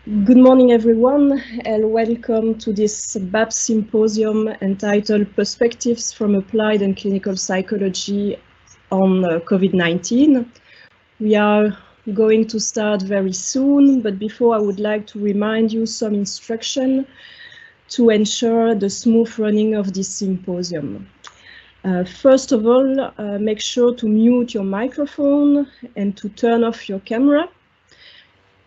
Good morning, everyone, and welcome to this BAPS Symposium entitled Perspectives from Applied and Clinical Psychology on COVID-19. We are going to start very soon, but before I would like to remind you some instruction to ensure the smooth running of this symposium. First of all, make sure to mute your microphone and to turn off your camera.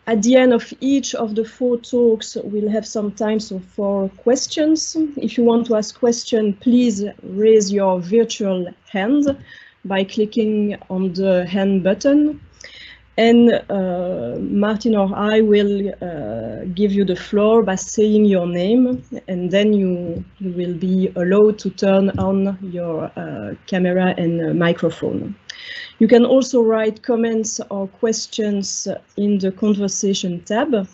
At the end of each of the 4 talks, we'll have some time for questions. If you want to ask questions, please raise your virtual hand by clicking on the hand button. And Maarten or I will give you the floor by saying your name, and then you will be allowed to turn on your camera and microphone. You can also write comments or questions in the conversation tab.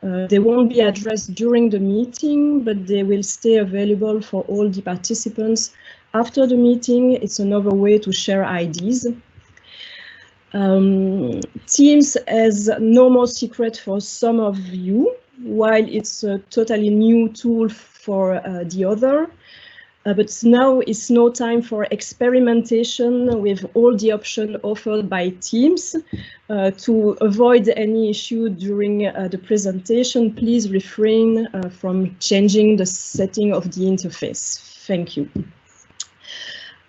They won't be addressed during the meeting, but they will stay available for all the participants after the meeting. It's another way to share ideas. Teams is no more secret for some of you, while it's a totally new tool for the other. But now is no time for experimentation with all the options offered by Teams. To avoid any issue during the presentation, please refrain from changing the setting of the interface. Thank you.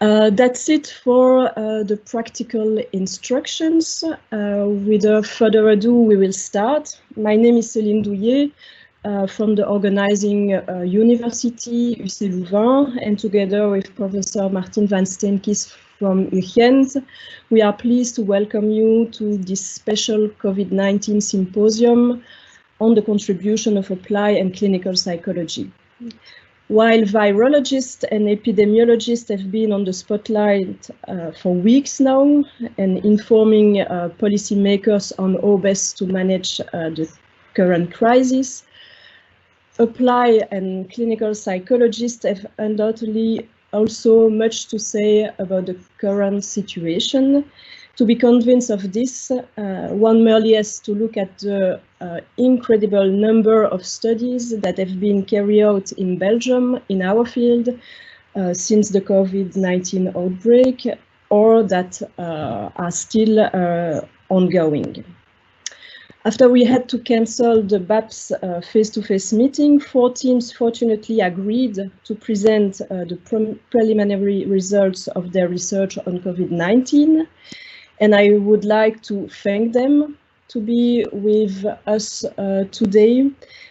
That's it for the practical instructions. Without further ado, we will start. My name is Céline Douillet. From the organizing university, UC Louvain, and together with Professor Maarten Vansteenkiste from UGent, we are pleased to welcome you to this special COVID-19 symposium on the contribution of applied and clinical psychology. While virologists and epidemiologists have been on the spotlight for weeks now and informing policymakers on how best to manage the current crisis, applied and clinical psychologists have undoubtedly also much to say about the current situation. To be convinced of this, one merely has to look at the incredible number of studies that have been carried out in Belgium in our field since the COVID-19 outbreak, or that are still ongoing. After we had to cancel the BAPS face-to-face meeting, 4 teams fortunately agreed to present the preliminary results of their research on COVID-19. And I would like to thank them to be with us today.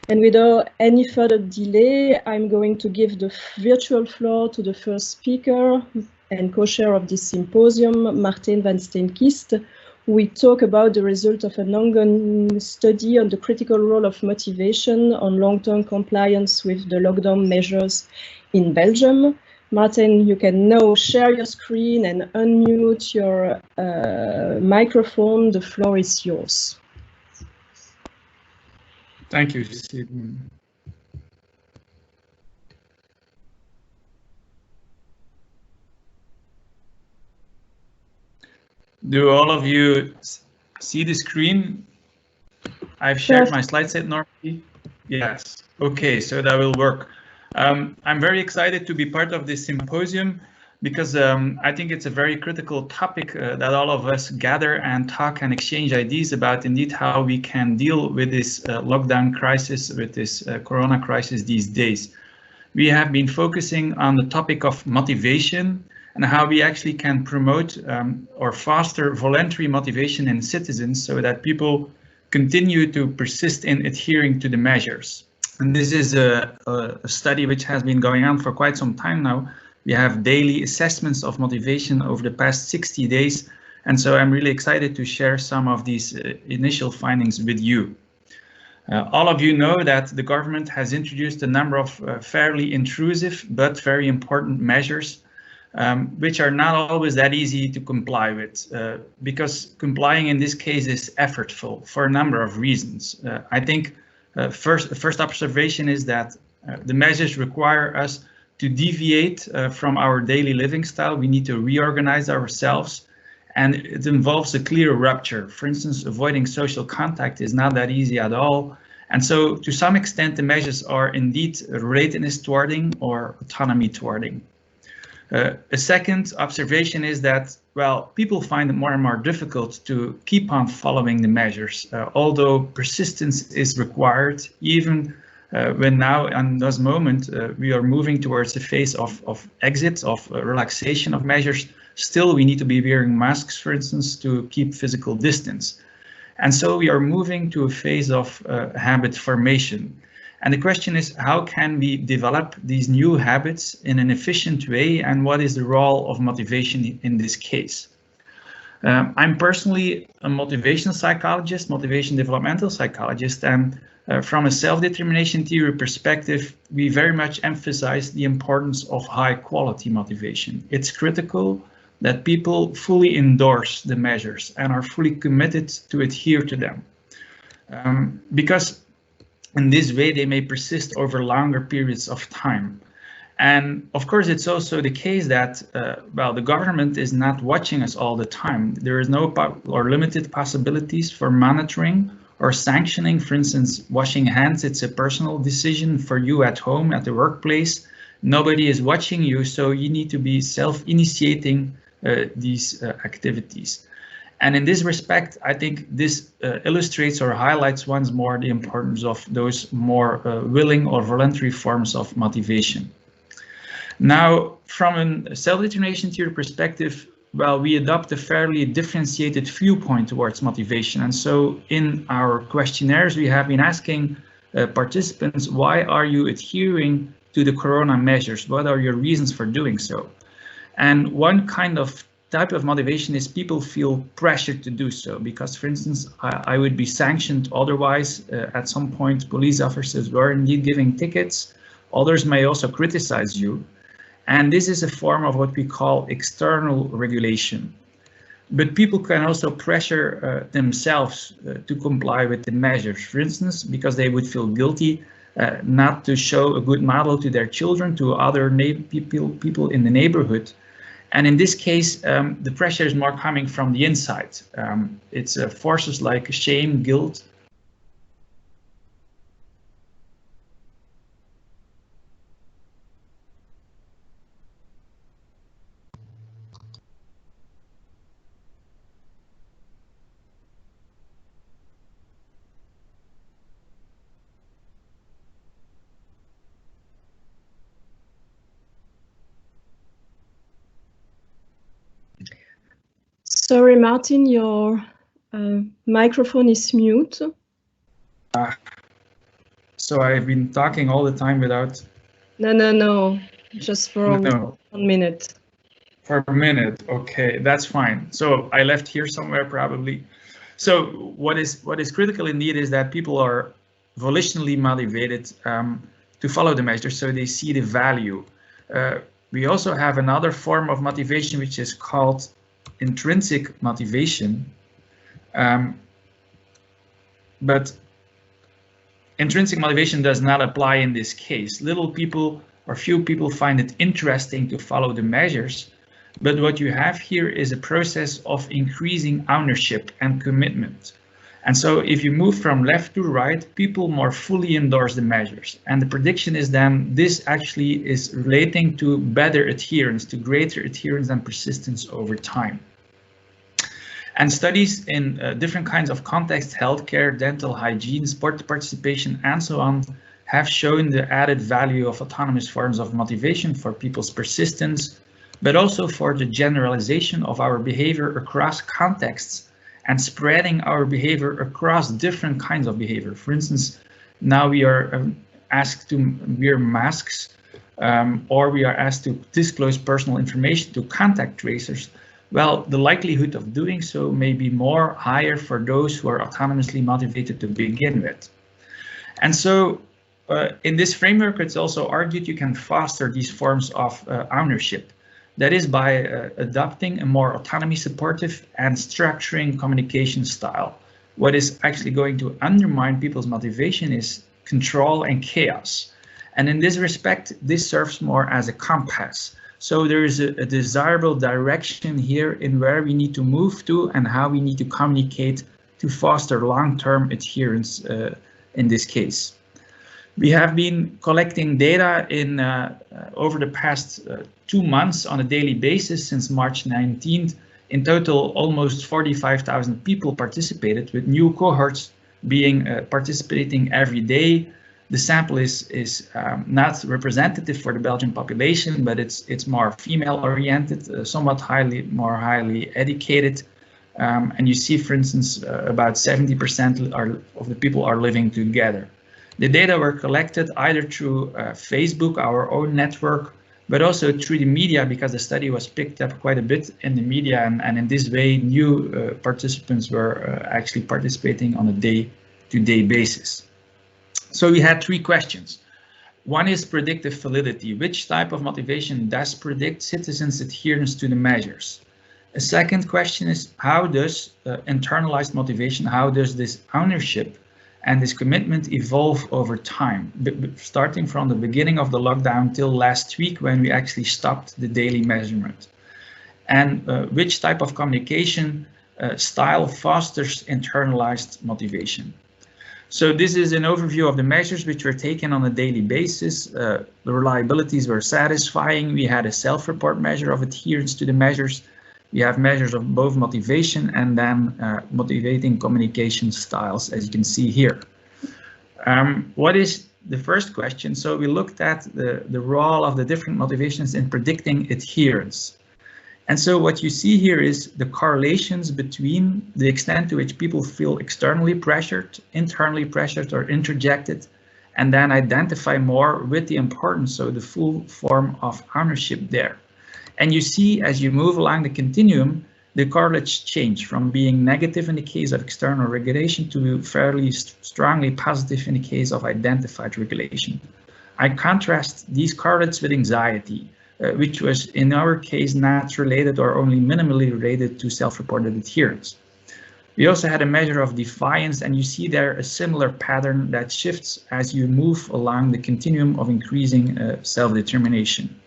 And without any further delay, I'm going to give the virtual floor to the first speaker and co-chair of this symposium, Maarten Vansteenkiste, who will talk about the result of an ongoing study on the critical role of motivation on long-term compliance with the lockdown measures in Belgium. Maarten, you can now share your screen and unmute your microphone. The floor is yours. Thank you, Céline. Do all of you see the screen? I've shared my slide set normally. Yes. Okay, so that will work. I'm very excited to be part of this symposium because I think it's a very critical topic that all of us gather and talk and exchange ideas about, indeed, how we can deal with this lockdown crisis, with this corona crisis these days. We have been focusing on the topic of motivation and how we actually can promote or foster voluntary motivation in citizens so that people continue to persist in adhering to the measures. And this is a study which has been going on for quite some time now. We have daily assessments of motivation over the past 60 days. And so I'm really excited to share some of these initial findings with you. All of you know that the government has introduced a number of fairly intrusive but very important measures which are not always that easy to comply with, because complying in this case is effortful for a number of reasons. I think first observation is that the measures require us to deviate from our daily living style. We need to reorganize ourselves, and it involves a clear rupture. For instance, avoiding social contact is not that easy at all, And so to some extent, the measures are indeed readiness thwarting or autonomy thwarting. A second observation is that, well, people find it more and more difficult to keep on following the measures, although persistence is required, even when now in this moment we are moving towards a phase of exit, of relaxation of measures. Still, we need to be wearing masks, for instance, to keep physical distance. And so we are moving to a phase of habit formation. And the question is, how can we develop these new habits in an efficient way, and what is the role of motivation in this case? I'm personally a motivational psychologist, motivation developmental psychologist, and from a self-determination theory perspective, we very much emphasize the importance of high quality motivation. It's critical that people fully endorse the measures and are fully committed to adhere to them. Because in this way, they may persist over longer periods of time. And of course, it's also the case that, well, the government is not watching us all the time. There is no or limited possibilities for monitoring or sanctioning. For instance, washing hands, it's a personal decision for you at home, at the workplace. Nobody is watching you, so you need to be self-initiating these activities. And in this respect, I think this illustrates or highlights once more the importance of those more willing or voluntary forms of motivation. Now, from a self-determination theory perspective, well, we adopt a fairly differentiated viewpoint towards motivation. And so in our questionnaires, we have been asking participants, why are you adhering to the corona measures? What are your reasons for doing so? And one kind of type of motivation is people feel pressured to do so because, for instance, I would be sanctioned otherwise. At some point, police officers were indeed giving tickets. Others may also criticize you. And this is a form of what we call external regulation. But people can also pressure themselves to comply with the measures, for instance, because they would feel guilty not to show a good model to their children, to other people in the neighborhood. And in this case, the pressure is more coming from the inside. It's forces like shame, guilt. Sorry, Maarten, your microphone is mute. So I've been talking all the time without... No, just for 1 minute. For a minute, okay, that's fine. So I left here somewhere probably. So what is critical indeed is that people are volitionally motivated to follow the measures, so they see the value. We also have another form of motivation which is called intrinsic motivation, but intrinsic motivation does not apply in this case. Little people or few people find it interesting to follow the measures, but what you have here is a process of increasing ownership and commitment. And so if you move from left to right, people more fully endorse the measures. And the prediction is then this actually is relating to better adherence, to greater adherence and persistence over time. And studies in different kinds of contexts, healthcare, dental hygiene, sport participation, and so on, have shown the added value of autonomous forms of motivation for people's persistence, but also for the generalization of our behavior across contexts and spreading our behavior across different kinds of behavior. For instance, now we are asked to wear masks, or we are asked to disclose personal information to contact tracers. Well, the likelihood of doing so may be more higher for those who are autonomously motivated to begin with. And so in this framework, it's also argued you can foster these forms of ownership. That is by adopting a more autonomy supportive and structuring communication style. What is actually going to undermine people's motivation is control and chaos. And in this respect, this serves more as a compass. So there is a desirable direction here in where we need to move to and how we need to communicate to foster long-term adherence in this case. We have been collecting data in over the past 2 months on a daily basis since March 19th. In total, almost 45,000 people participated, with new cohorts being participating every day. The sample is not representative for the Belgian population, but it's more female oriented, somewhat more highly educated. And you see, for instance, about 70% of the people are living together. The data were collected either through Facebook, our own network, but also through the media, because the study was picked up quite a bit in the media, and in this way new participants were actually participating on a day-to-day basis. So we had 3 questions. One is predictive validity. Which type of motivation does predict citizens' adherence to the measures? A second question is, how does internalized motivation, how does this ownership and this commitment evolve over time, starting from the beginning of the lockdown till last week when we actually stopped the daily measurement? And which type of communication style fosters internalized motivation? So this is an overview of the measures which were taken on a daily basis. The reliabilities were satisfying. We had a self-report measure of adherence to the measures. We have measures of both motivation and then motivating communication styles, as you can see here. What is the first question? So we looked at the role of the different motivations in predicting adherence. And so what you see here is the correlations between the extent to which people feel externally pressured, internally pressured or interjected, and then identify more with the importance, so the full form of ownership there. And you see, as you move along the continuum, the correlates change from being negative in the case of external regulation to fairly strongly positive in the case of identified regulation. I contrast these correlates with anxiety, which was in our case not related or only minimally related to self-reported adherence. We also had a measure of defiance, and you see there a similar pattern that shifts as you move along the continuum of increasing self-determination.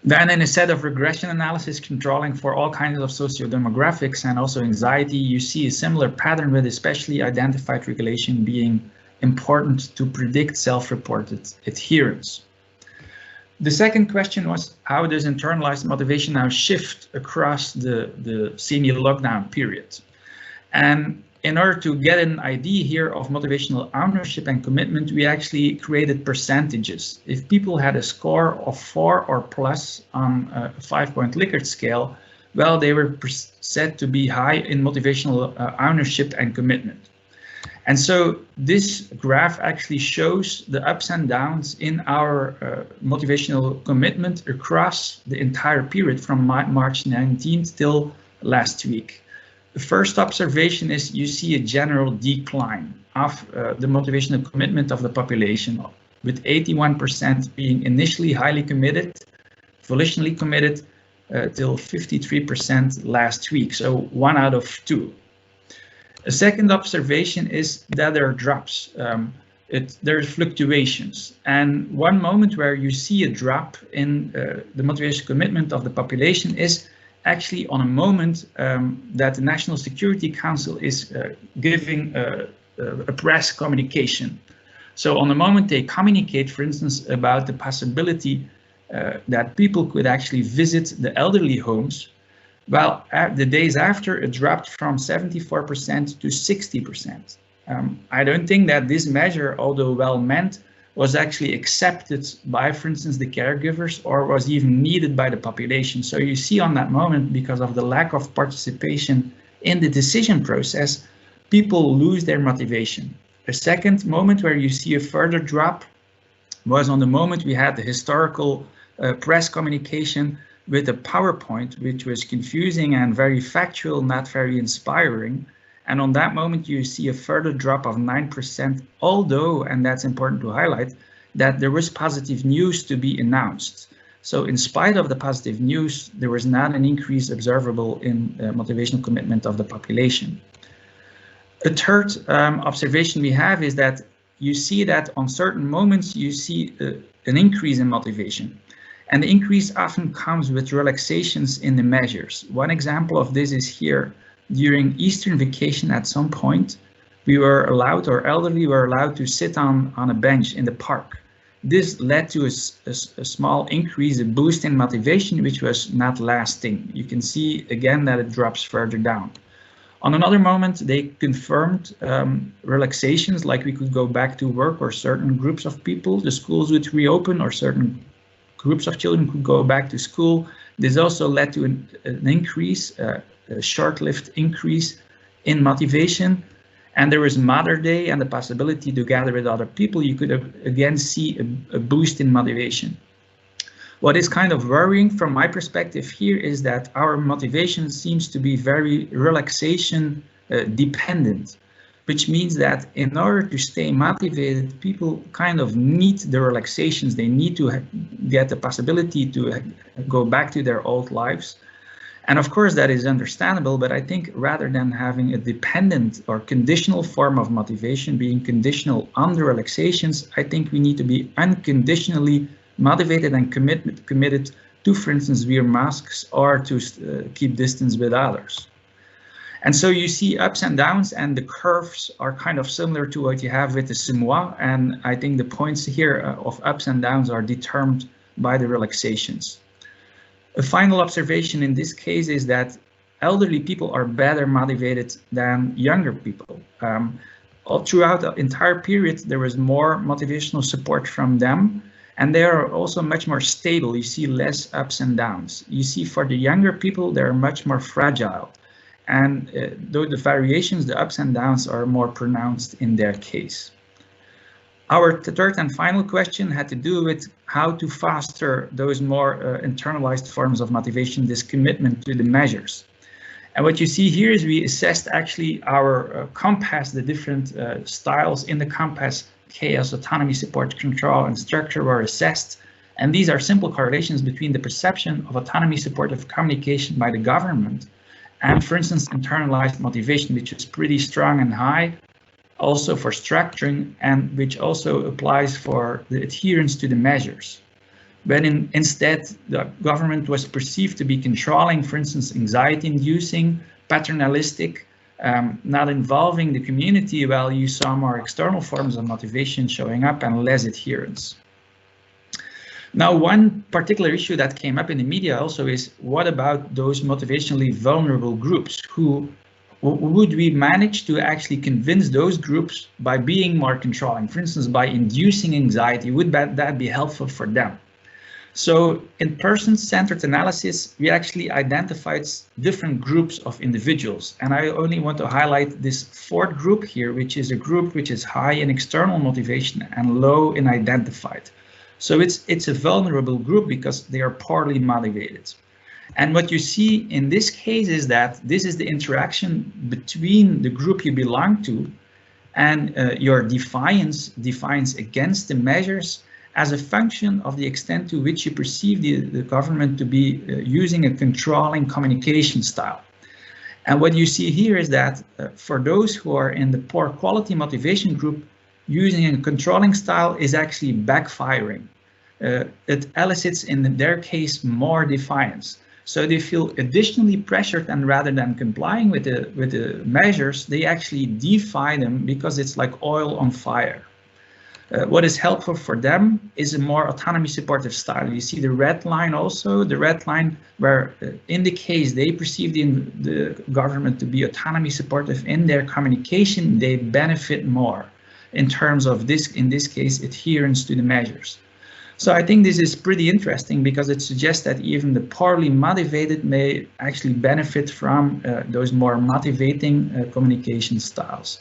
Then in a set of regression analysis controlling for all kinds of socio-demographics and also anxiety, you see a similar pattern with especially identified regulation being important to predict self-reported adherence. The second question was, how does internalized motivation now shift across the semi-lockdown period? And in order to get an idea here of motivational ownership and commitment, we actually created percentages. If people had a score of 4 or plus on a 5-point Likert scale, well, they were said to be high in motivational ownership and commitment. And so this graph actually shows the ups and downs in our motivational commitment across the entire period from March 19th till last week. The first observation is you see a general decline of the motivational commitment of the population, with 81% being initially highly committed, volitionally committed, till 53% last week, so 1 out of 2. A second observation is that there are drops. There are fluctuations, and one moment where you see a drop in the motivation commitment of the population is actually on a moment that the National Security Council is giving a press communication. So on the moment they communicate, for instance, about the possibility that people could actually visit the elderly homes, well, the days after it dropped from 74% to 60%. I don't think that this measure, although well meant, was actually accepted by, for instance, the caregivers or was even needed by the population. So you see on that moment, because of the lack of participation in the decision process, people lose their motivation. A second moment where you see a further drop was on the moment we had the historical press communication with a PowerPoint, which was confusing and very factual, not very inspiring. And on that moment, you see a further drop of 9%, although, and that's important to highlight, that there was positive news to be announced. So in spite of the positive news, there was not an increase observable in motivational commitment of the population. A third observation we have is that you see that on certain moments, you see an increase in motivation. And the increase often comes with relaxations in the measures. One example of this is here. During Eastern vacation at some point, we were allowed, or elderly were allowed, to sit on a bench in the park. This led to a small increase, a boost in motivation, which was not lasting. You can see again that it drops further down. On another moment, they confirmed relaxations, like we could go back to work, or certain groups of people, the schools would reopen, or certain groups of children could go back to school. This also led to an increase, a short-lived increase in motivation. And there was Mother Day and the possibility to gather with other people. You could again see a boost in motivation. What is kind of worrying from my perspective here is that our motivation seems to be very relaxation dependent, which means that in order to stay motivated, people kind of need the relaxations. They need to get the possibility to go back to their old lives. And of course, that is understandable, but I think rather than having a dependent or conditional form of motivation, being conditional on the relaxations, I think we need to be unconditionally motivated and committed to, for instance, wear masks or to keep distance with others. And so you see ups and downs, and the curves are kind of similar to what you have with the Simois. And I think the points here of ups and downs are determined by the relaxations. A final observation in this case is that elderly people are better motivated than younger people. All throughout the entire period, there was more motivational support from them. And they are also much more stable. You see less ups and downs. You see for the younger people, they're much more fragile. And though the variations, the ups and downs, are more pronounced in their case. Our third and final question had to do with how to foster those more internalized forms of motivation, this commitment to the measures. And what you see here is we assessed actually our compass, the different styles in the compass. Chaos, autonomy, support, control, and structure were assessed. And these are simple correlations between the perception of autonomy, supportive communication by the government, and, for instance, internalized motivation, which is pretty strong and high, also for structuring, and which also applies for the adherence to the measures. When instead the government was perceived to be controlling, for instance, anxiety-inducing, paternalistic, not involving the community, well, you saw more external forms of motivation showing up and less adherence. Now, one particular issue that came up in the media also is, what about those motivationally vulnerable groups? Who would we manage to actually convince those groups by being more controlling? For instance, by inducing anxiety, would that be helpful for them? So in person-centered analysis, we actually identified different groups of individuals. And I only want to highlight this fourth group here, which is a group which is high in external motivation and low in identified. So it's a vulnerable group because they are poorly motivated. And what you see in this case is that this is the interaction between the group you belong to and your defiance against the measures as a function of the extent to which you perceive the government to be using a controlling communication style. And what you see here is that for those who are in the poor quality motivation group, using a controlling style is actually backfiring. It elicits, in their case, more defiance. So they feel additionally pressured, and rather than complying with the measures, they actually defy them because it's like oil on fire. What is helpful for them is a more autonomy supportive style. You see the red line also, the red line where in the case they perceive the government to be autonomy supportive in their communication, they benefit more in terms of this, in this case, adherence to the measures. So I think this is pretty interesting because it suggests that even the poorly motivated may actually benefit from those more motivating communication styles.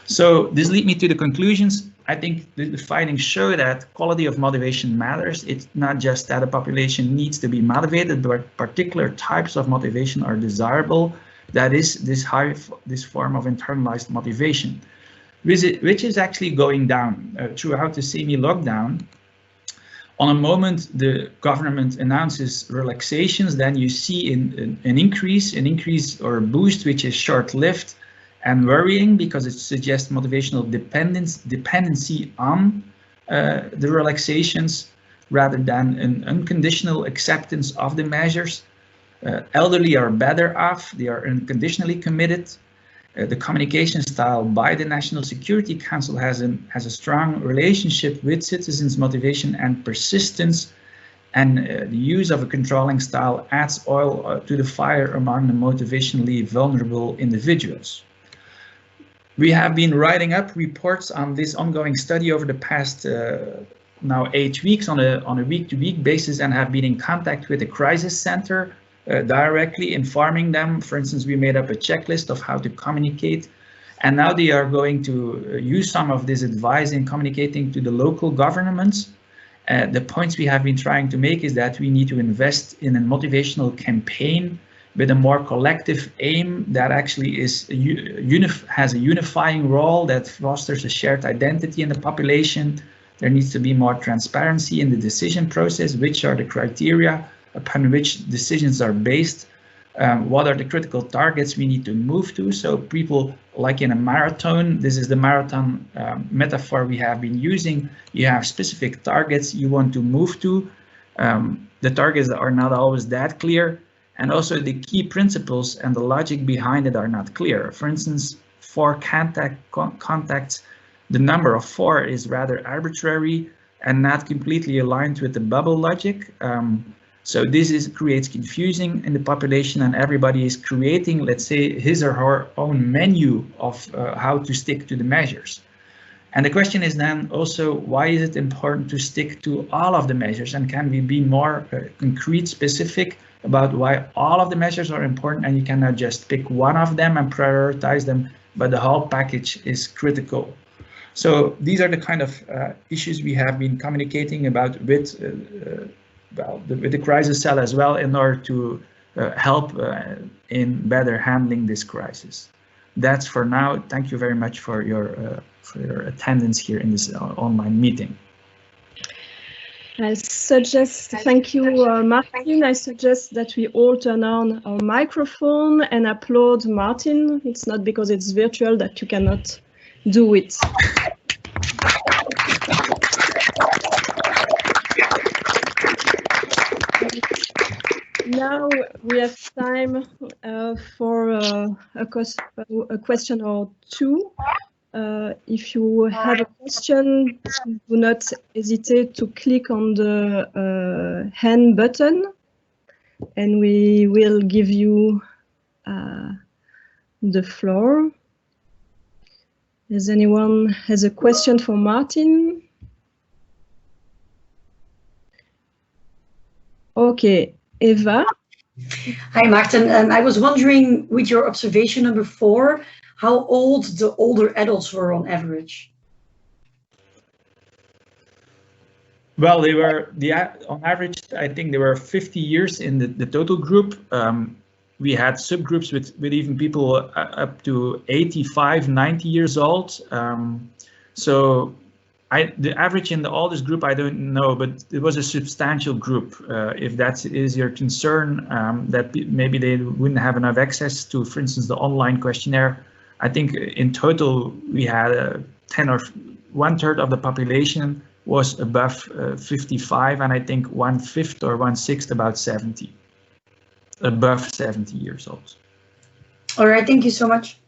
So this leads me to the conclusions. I think the findings show that quality of motivation matters. It's not just that a population needs to be motivated, but particular types of motivation are desirable. That is this form of internalized motivation, which is actually going down throughout the semi-lockdown. On a moment the government announces relaxations, then you see an increase or a boost, which is short-lived and worrying because it suggests motivational dependency on the relaxations rather than an unconditional acceptance of the measures. Elderly are better off, they are unconditionally committed. the communication style by the National Security Council has a strong relationship with citizens' motivation and persistence, and the use of a controlling style adds oil to the fire among the motivationally vulnerable individuals. We have been writing up reports on this ongoing study over the past now 8 weeks on a week-to-week basis, and have been in contact with the crisis center directly informing them. For instance, we made up a checklist of how to communicate, and now they are going to use some of this advice in communicating to the local governments. The points we have been trying to make is that we need to invest in a motivational campaign with a more collective aim that actually is has a unifying role, that fosters a shared identity in the population. There needs to be more transparency in the decision process. Which are the criteria upon which decisions are based? What are the critical targets we need to move to? So people, like in a marathon, this is the marathon metaphor we have been using. You have specific targets you want to move to. The targets are not always that clear. And also the key principles and the logic behind it are not clear. For instance, for contacts, the number of 4 is rather arbitrary and not completely aligned with the bubble logic. So this creates confusion in the population, and everybody is creating, let's say, his or her own menu of how to stick to the measures. And the question is then also, why is it important to stick to all of the measures? And can we be more concrete, specific about why all of the measures are important, and you cannot just pick one of them and prioritize them, but the whole package is critical? So these are the kind of issues we have been communicating about with the crisis cell as well, in order to help in better handling this crisis. That's for now. Thank you very much for your attendance here in this online meeting. I suggest, thank you, Maarten. I suggest that we all turn on our microphone and applaud Maarten. It's not because it's virtual that you cannot do it. Now we have time for a question or two. If you have a question, do not hesitate to click on the hand button, and we will give you the floor. Does anyone has a question for Maarten? Okay, Eva. Hi, Maarten. I was wondering, with your observation number 4, how old the older adults were on average? Well, they were on average, I think they were 50 years in the total group. We had subgroups with even people up to 85, 90 years old. So the average in the oldest group, I don't know, but it was a substantial group. If that is your concern, that maybe they wouldn't have enough access to, for instance, the online questionnaire. I think in total we had 10 or 1/3 of the population was above 55, and I think 1/5 or 1/6 about 70, above 70 years old. All right, thank you so much.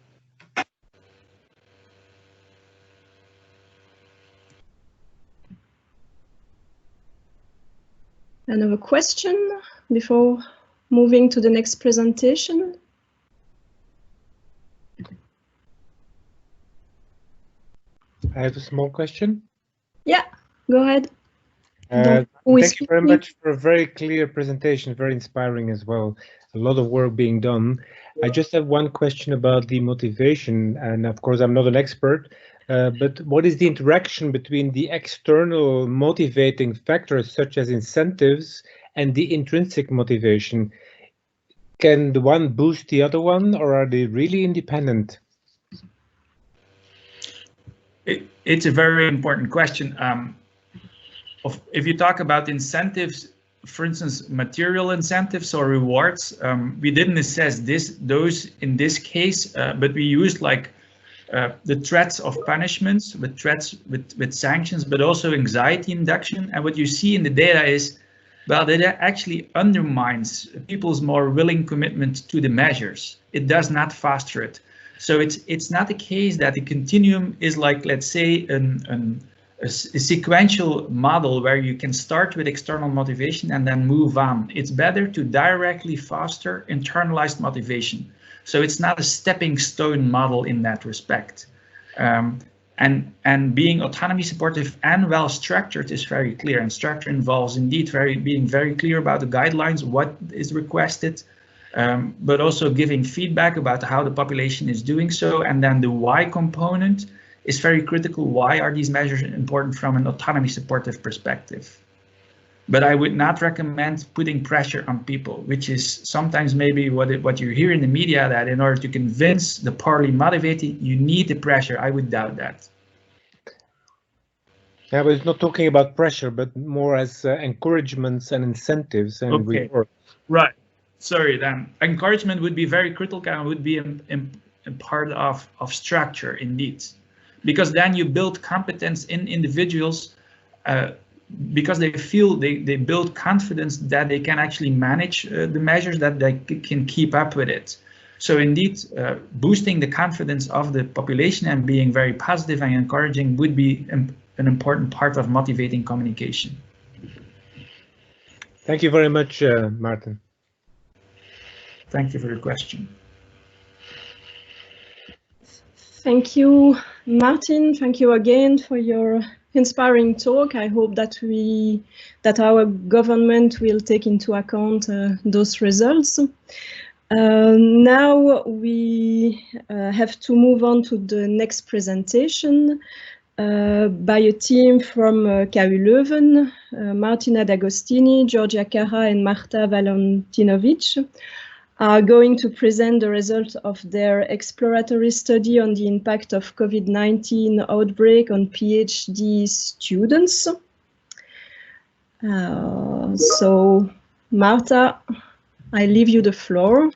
Another question before moving to the next presentation? I have a small question. Yeah, go ahead. Thank you very much for a very clear presentation, very inspiring as well. A lot of work being done. I just have one question about the motivation, and of course I'm not an expert, but what is the interaction between the external motivating factors such as incentives and the intrinsic motivation? Can the one boost the other one, or are they really independent? It's a very important question. If you talk about incentives, for instance, material incentives or rewards, we didn't assess those in this case, but we used like the threats of punishments, with sanctions, but also anxiety induction. And what you see in the data is, well, that actually undermines people's more willing commitment to the measures. It does not foster it. So it's not the case that the continuum is like, let's say, a sequential model where you can start with external motivation and then move on. It's better to directly foster internalized motivation. So it's not a stepping stone model in that respect. And being autonomy supportive and well structured is very clear, and structure involves indeed being very clear about the guidelines, what is requested, but also giving feedback about how the population is doing so. And then the why component is very critical. Why are these measures important from an autonomy supportive perspective? But I would not recommend putting pressure on people, which is sometimes maybe what you hear in the media, that in order to convince the poorly motivated, you need the pressure. I would doubt that. Yeah, but it's not talking about pressure, but more as encouragements and incentives and okay. rewards. Right. Sorry, then encouragement would be very critical and would be a part of structure indeed, because then you build competence in individuals. Because they feel they build confidence that they can actually manage the measures, that they can keep up with it. So indeed, boosting the confidence of the population and being very positive and encouraging would be an important part of motivating communication. Thank you very much, Maarten. Thank you for your question. Thank you, Maarten. Thank you again for your inspiring talk. I hope that our government will take into account those results. Now we have to move on to the next presentation by a team from KU Leuven, Martina D'Agostini, Georgia Cara, and Marta Valentinovic are going to present the results of their exploratory study on the impact of COVID-19 outbreak on PhD students. So, Marta, I leave you the floor.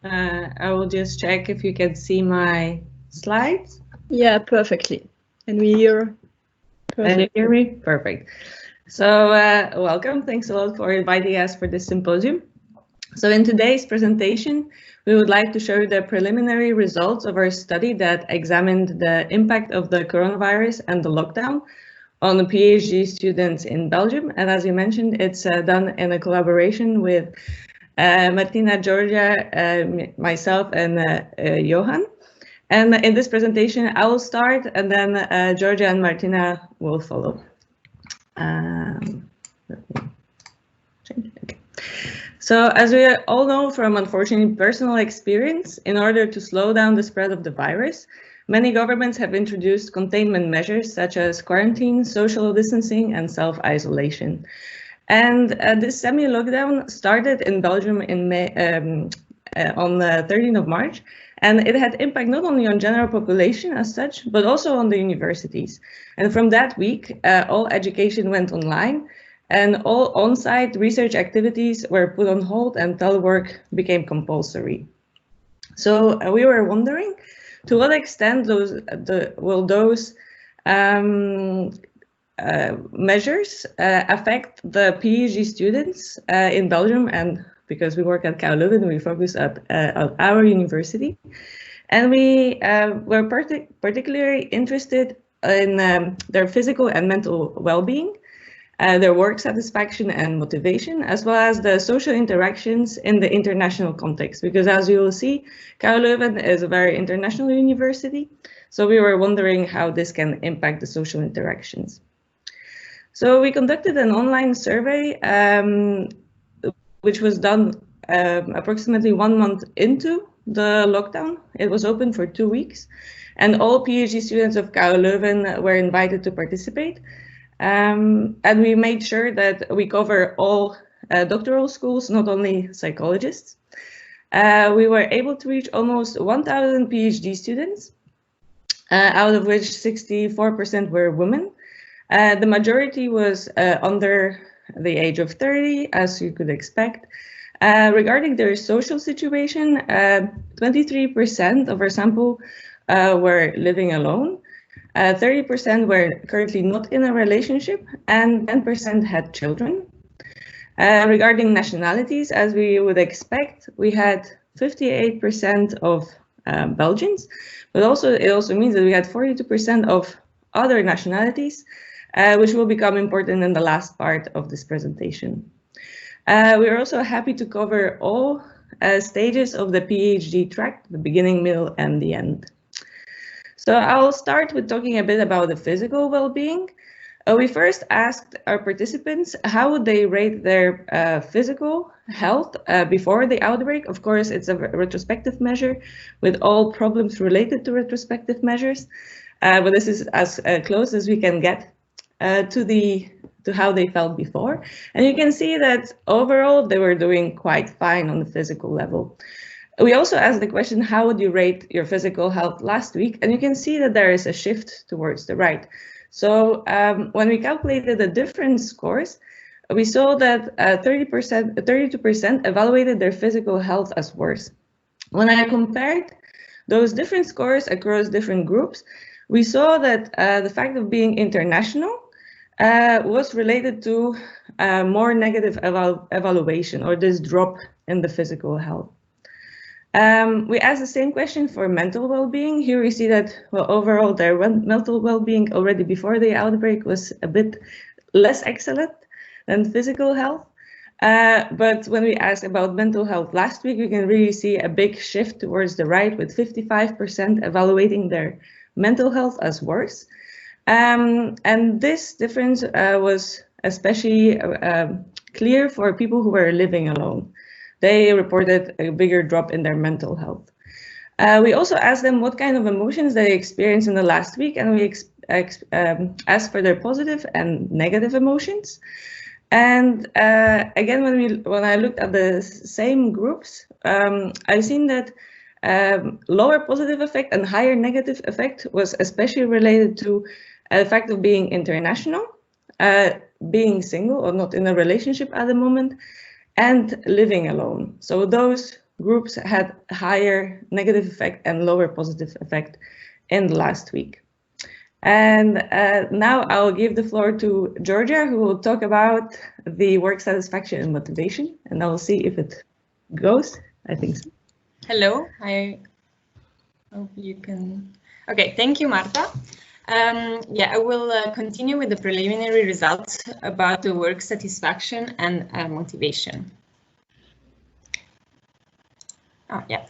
I will just check if you can see my slides. Yeah, perfectly. And we hear perfectly. And you hear me? Perfect. So, welcome. Thanks a lot for inviting us for this symposium. So in today's presentation, we would like to show the preliminary results of our study that examined the impact of the coronavirus and the lockdown on the PhD students in Belgium. And as you mentioned, it's done in a collaboration with Martina, Georgia, myself, and Johan. And in this presentation, I will start, and then Georgia and Martina will follow. Let me change. Okay. So as we all know from unfortunately personal experience, in order to slow down the spread of the virus, many governments have introduced containment measures such as quarantine, social distancing, and self-isolation. And this semi-lockdown started in Belgium in May, on the 13th of March, and it had impact not only on general population as such, but also on the universities. And from that week, all education went online, and all on-site research activities were put on hold and telework became compulsory. So we were wondering to what extent will those measures affect the PhD students in Belgium, and because we work at KU Leuven, we focus at our university. And we were particularly interested in their physical and mental well-being, their work satisfaction and motivation, as well as the social interactions in the international context. Because as you will see, KU Leuven is a very international university. So we were wondering how this can impact the social interactions. So we conducted an online survey, which was done approximately 1 month into the lockdown. It was open for 2 weeks, and all PhD students of KU Leuven were invited to participate. And we made sure that we cover all doctoral schools, not only psychologists. We were able to reach almost 1,000 PhD students, out of which 64% were women. The majority was under the age of 30, as you could expect. Regarding their social situation, 23% of our sample were living alone. 30% were currently not in a relationship, and 10% had children. Regarding nationalities, as we would expect, we had 58% of Belgians, but it also means that we had 42% of other nationalities, which will become important in the last part of this presentation. We are also happy to cover all stages of the PhD track, the beginning, middle, and the end. So I'll start with talking a bit about the physical well-being. We first asked our participants how would they rate their physical health before the outbreak. Of course, it's a retrospective measure with all problems related to retrospective measures, but this is as close as we can get to how they felt before. And you can see that overall they were doing quite fine on the physical level. We also asked the question, how would you rate your physical health last week? And you can see that there is a shift towards the right. So when we calculated the different scores, we saw that 32% evaluated their physical health as worse. When I compared those different scores across different groups, we saw that the fact of being international was related to more negative evaluation, or this drop in the physical health. We asked the same question for mental well-being. Here we see that, well, overall their mental well-being already before the outbreak was a bit less excellent than physical health. But when we asked about mental health last week, we can really see a big shift towards the right, with 55% evaluating their mental health as worse. And this difference was especially clear for people who were living alone. They reported a bigger drop in their mental health. We also asked them what kind of emotions they experienced in the last week, and we asked for their positive and negative emotions. And again, when I looked at the same groups, I've seen that lower positive effect and higher negative effect was especially related to the fact of being international, being single or not in a relationship at the moment, and living alone. So those groups had higher negative effect and lower positive effect in the last week. And now I'll give the floor to Georgia, who will talk about the work satisfaction and motivation, and I'll see if it goes. I think so. Hello, I hope you can. Okay, thank you, Marta. Yeah, I will continue with the preliminary results about the work satisfaction and motivation. Oh, yeah.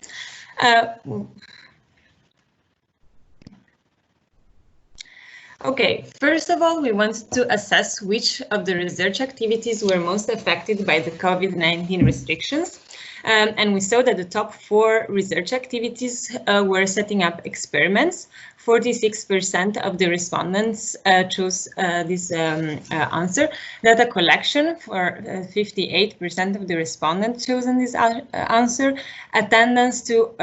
Okay, first of all, we want to assess which of the research activities were most affected by the COVID-19 restrictions. And we saw that the top 4 research activities were setting up experiments. 46% of the respondents chose this answer. Data collection for 58% of the respondents chosen this answer. Attendance to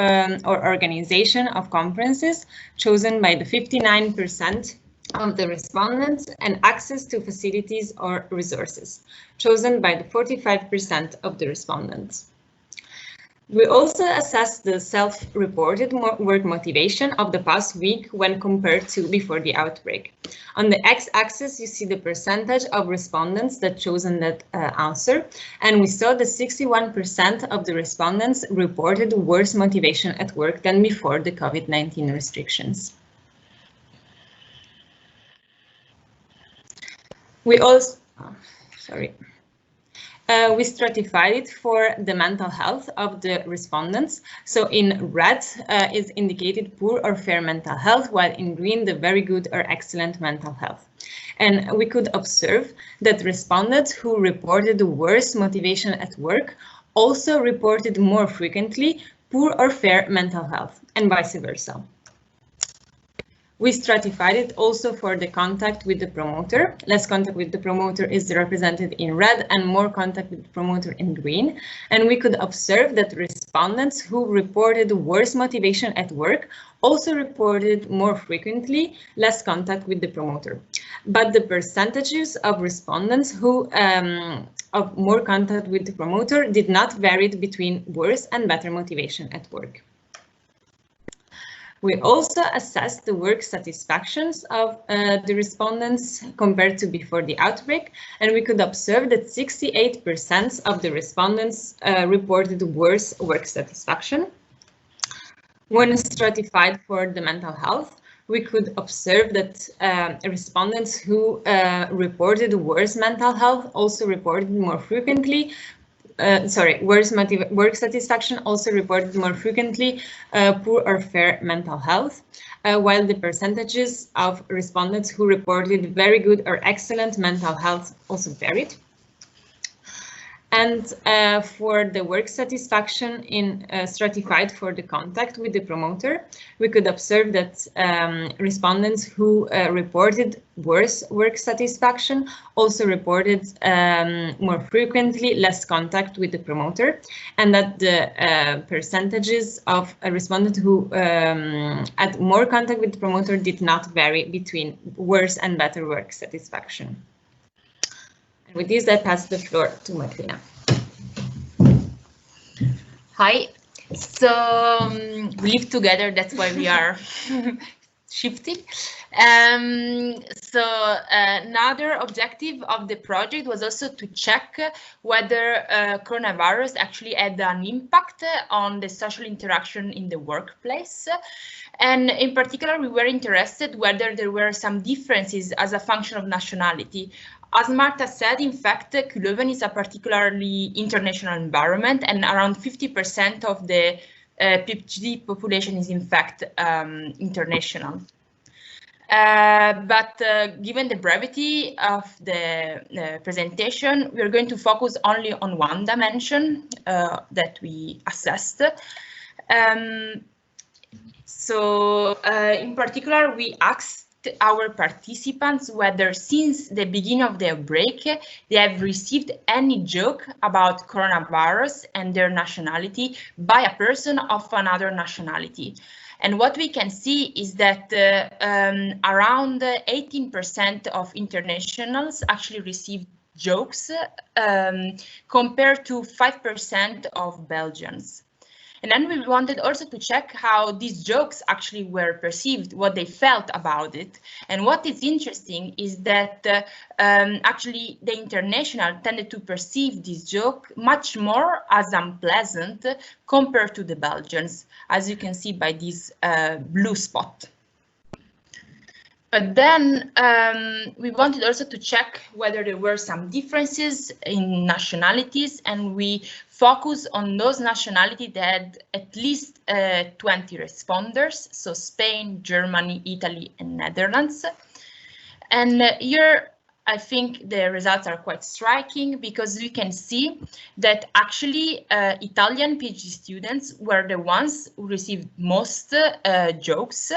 or organization of conferences chosen by the 59% of the respondents, and access to facilities or resources chosen by the 45% of the respondents. We also assessed the self-reported work motivation of the past week when compared to before the outbreak. On the x-axis, you see the percentage of respondents that chosen that answer, and we saw that 61% of the respondents reported worse motivation at work than before the COVID-19 restrictions. We also, we stratified it for the mental health of the respondents. So in red is indicated poor or fair mental health, while in green the very good or excellent mental health. And we could observe that respondents who reported worse motivation at work also reported more frequently poor or fair mental health, and vice versa. We stratified it also for the contact with the promoter. Less contact with the promoter is represented in red and more contact with the promoter in green. And we could observe that respondents who reported worse motivation at work also reported more frequently less contact with the promoter. But the percentages of respondents who of more contact with the promoter did not vary between worse and better motivation at work. We also assessed the work satisfactions of the respondents compared to before the outbreak, and we could observe that 68% of the respondents reported worse work satisfaction. When stratified for the mental health, we could observe that respondents who reported worse mental health also reported more frequently. Worse work satisfaction also reported more frequently poor or fair mental health, while the percentages of respondents who reported very good or excellent mental health also varied. And for the work satisfaction in stratified for the contact with the promoter, we could observe that respondents who reported worse work satisfaction also reported more frequently less contact with the promoter, and that the percentages of respondents who had more contact with the promoter did not vary between worse and better work satisfaction. With this, I pass the floor to Martina. Hi. So we live together. That's why we are shifting. Another objective of the project was also to check whether coronavirus actually had an impact on the social interaction in the workplace. And in particular, we were interested whether there were some differences as a function of nationality. As Marta said, in fact, Leuven is a particularly international environment, and around 50% of the PhD population is in fact international. But given the brevity of the presentation, we are going to focus only on one dimension that we assessed. In particular, we asked our participants whether since the beginning of their break they have received any joke about coronavirus and their nationality by a person of another nationality. And what we can see is that around 18% of internationals actually received jokes compared to 5% of Belgians. And then we wanted also to check how these jokes actually were perceived, what they felt about it. And what is interesting is that actually the international tended to perceive this joke much more as unpleasant compared to the Belgians, as you can see by this blue spot. But then we wanted also to check whether there were some differences in nationalities, and we focus on those nationalities that had at least 20 responders, so Spain, Germany, Italy, and Netherlands. And here I think the results are quite striking, because we can see that actually Italian PhD students were the ones who received most jokes,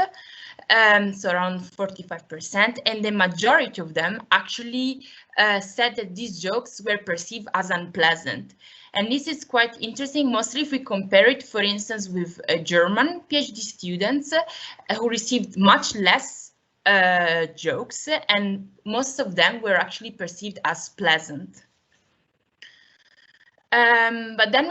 so around 45%, and the majority of them actually said that these jokes were perceived as unpleasant. And this is quite interesting, mostly if we compare it, for instance, with German PhD students who received much less jokes, and most of them were actually perceived as pleasant. But then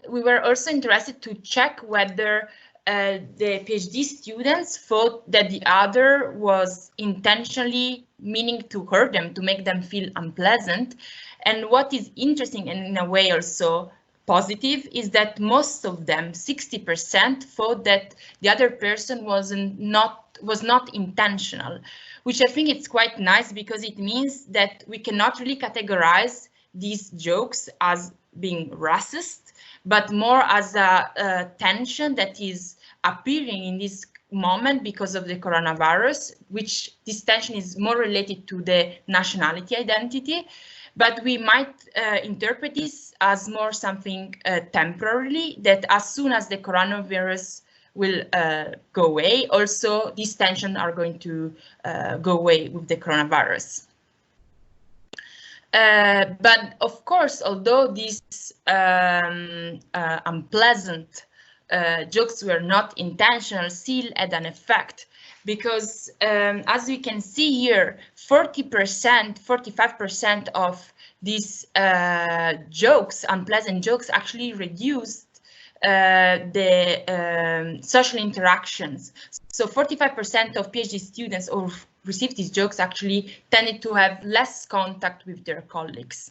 we were also interested to check whether the PhD students thought that the other was intentionally meaning to hurt them, to make them feel unpleasant. And what is interesting, and in a way also positive, is that most of them, 60%, thought that the other person was not intentional, which I think it's quite nice, because it means that we cannot really categorize these jokes as being racist, but more as a tension that is appearing in this moment because of the coronavirus, which this tension is more related to the nationality identity. But we might interpret this as more something temporarily, that as soon as the coronavirus will go away, also these tensions are going to go away with the coronavirus. But of course, although these unpleasant jokes were not intentional, still had an effect, because as we can see here, 40%, 45% of these jokes, unpleasant jokes, actually reduced the social interactions. So 45% of PhD students who received these jokes actually tended to have less contact with their colleagues.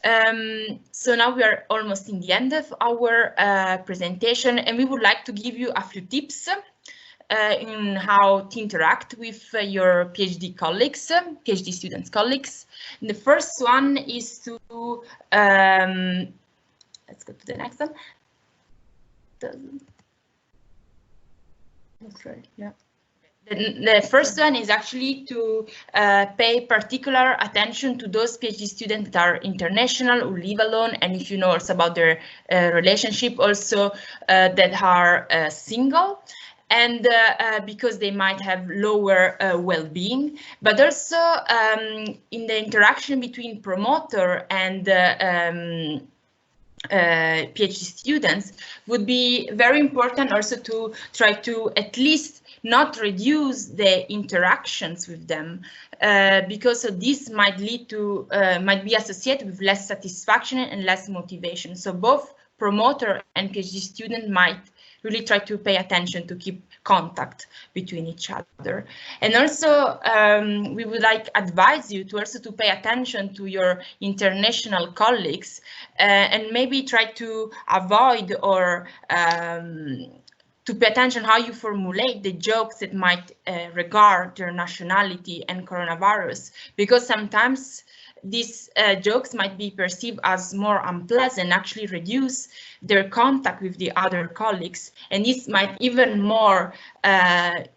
So now we are almost in the end of our presentation, and we would like to give you a few tips in how to interact with your PhD colleagues, PhD students colleagues. And the first one is to, let's go to the next one. Yeah. The first one is actually to pay particular attention to those PhD students that are international or live alone, and if you know also about their relationship also that are single, and because they might have lower well-being, but also in the interaction between promoter and PhD students would be very important also to try to at least not reduce the interactions with them, because this might lead to might be associated with less satisfaction and less motivation. So both promoter and PhD student might really try to pay attention to keep contact between each other. And also we would like advise you to also to pay attention to your international colleagues and maybe try to avoid or to pay attention how you formulate the jokes that might regard their nationality and coronavirus, because sometimes these jokes might be perceived as more unpleasant, actually reduce their contact with the other colleagues, and this might even more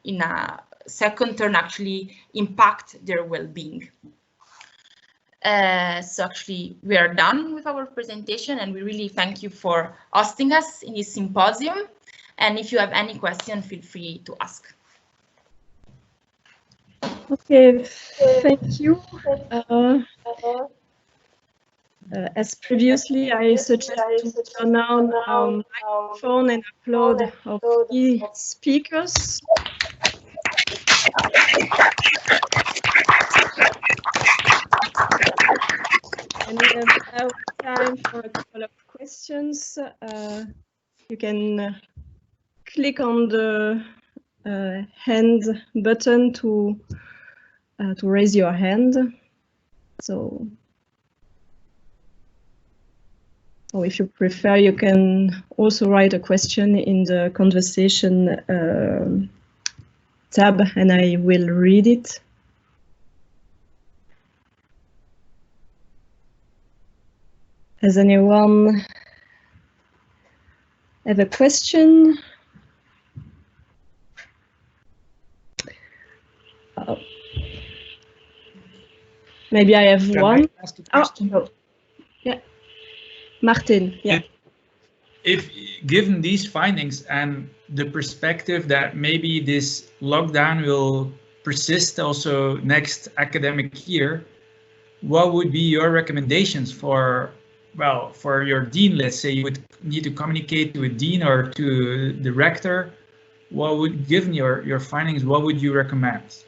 in a second turn actually impact their well-being. So actually we are done with our presentation, and we really thank you for hosting us in this symposium. And if you have any question, feel free to ask. Okay, thank you. As previously, I suggest to turn on our microphone and upload our key speakers. And we have now time for a couple of questions. You can click on the hand button to raise your hand. So, or if you prefer, you can also write a question in the conversation tab, and I will read it. Has anyone have a question? Maybe I have one. Oh, no. Yeah, Maarten. Yeah. If given these findings and the perspective that maybe this lockdown will persist also next academic year, what would be your recommendations for, well, for your dean? Let's say you would need to communicate to a dean or to the rector. What would, given your findings, what would you recommend?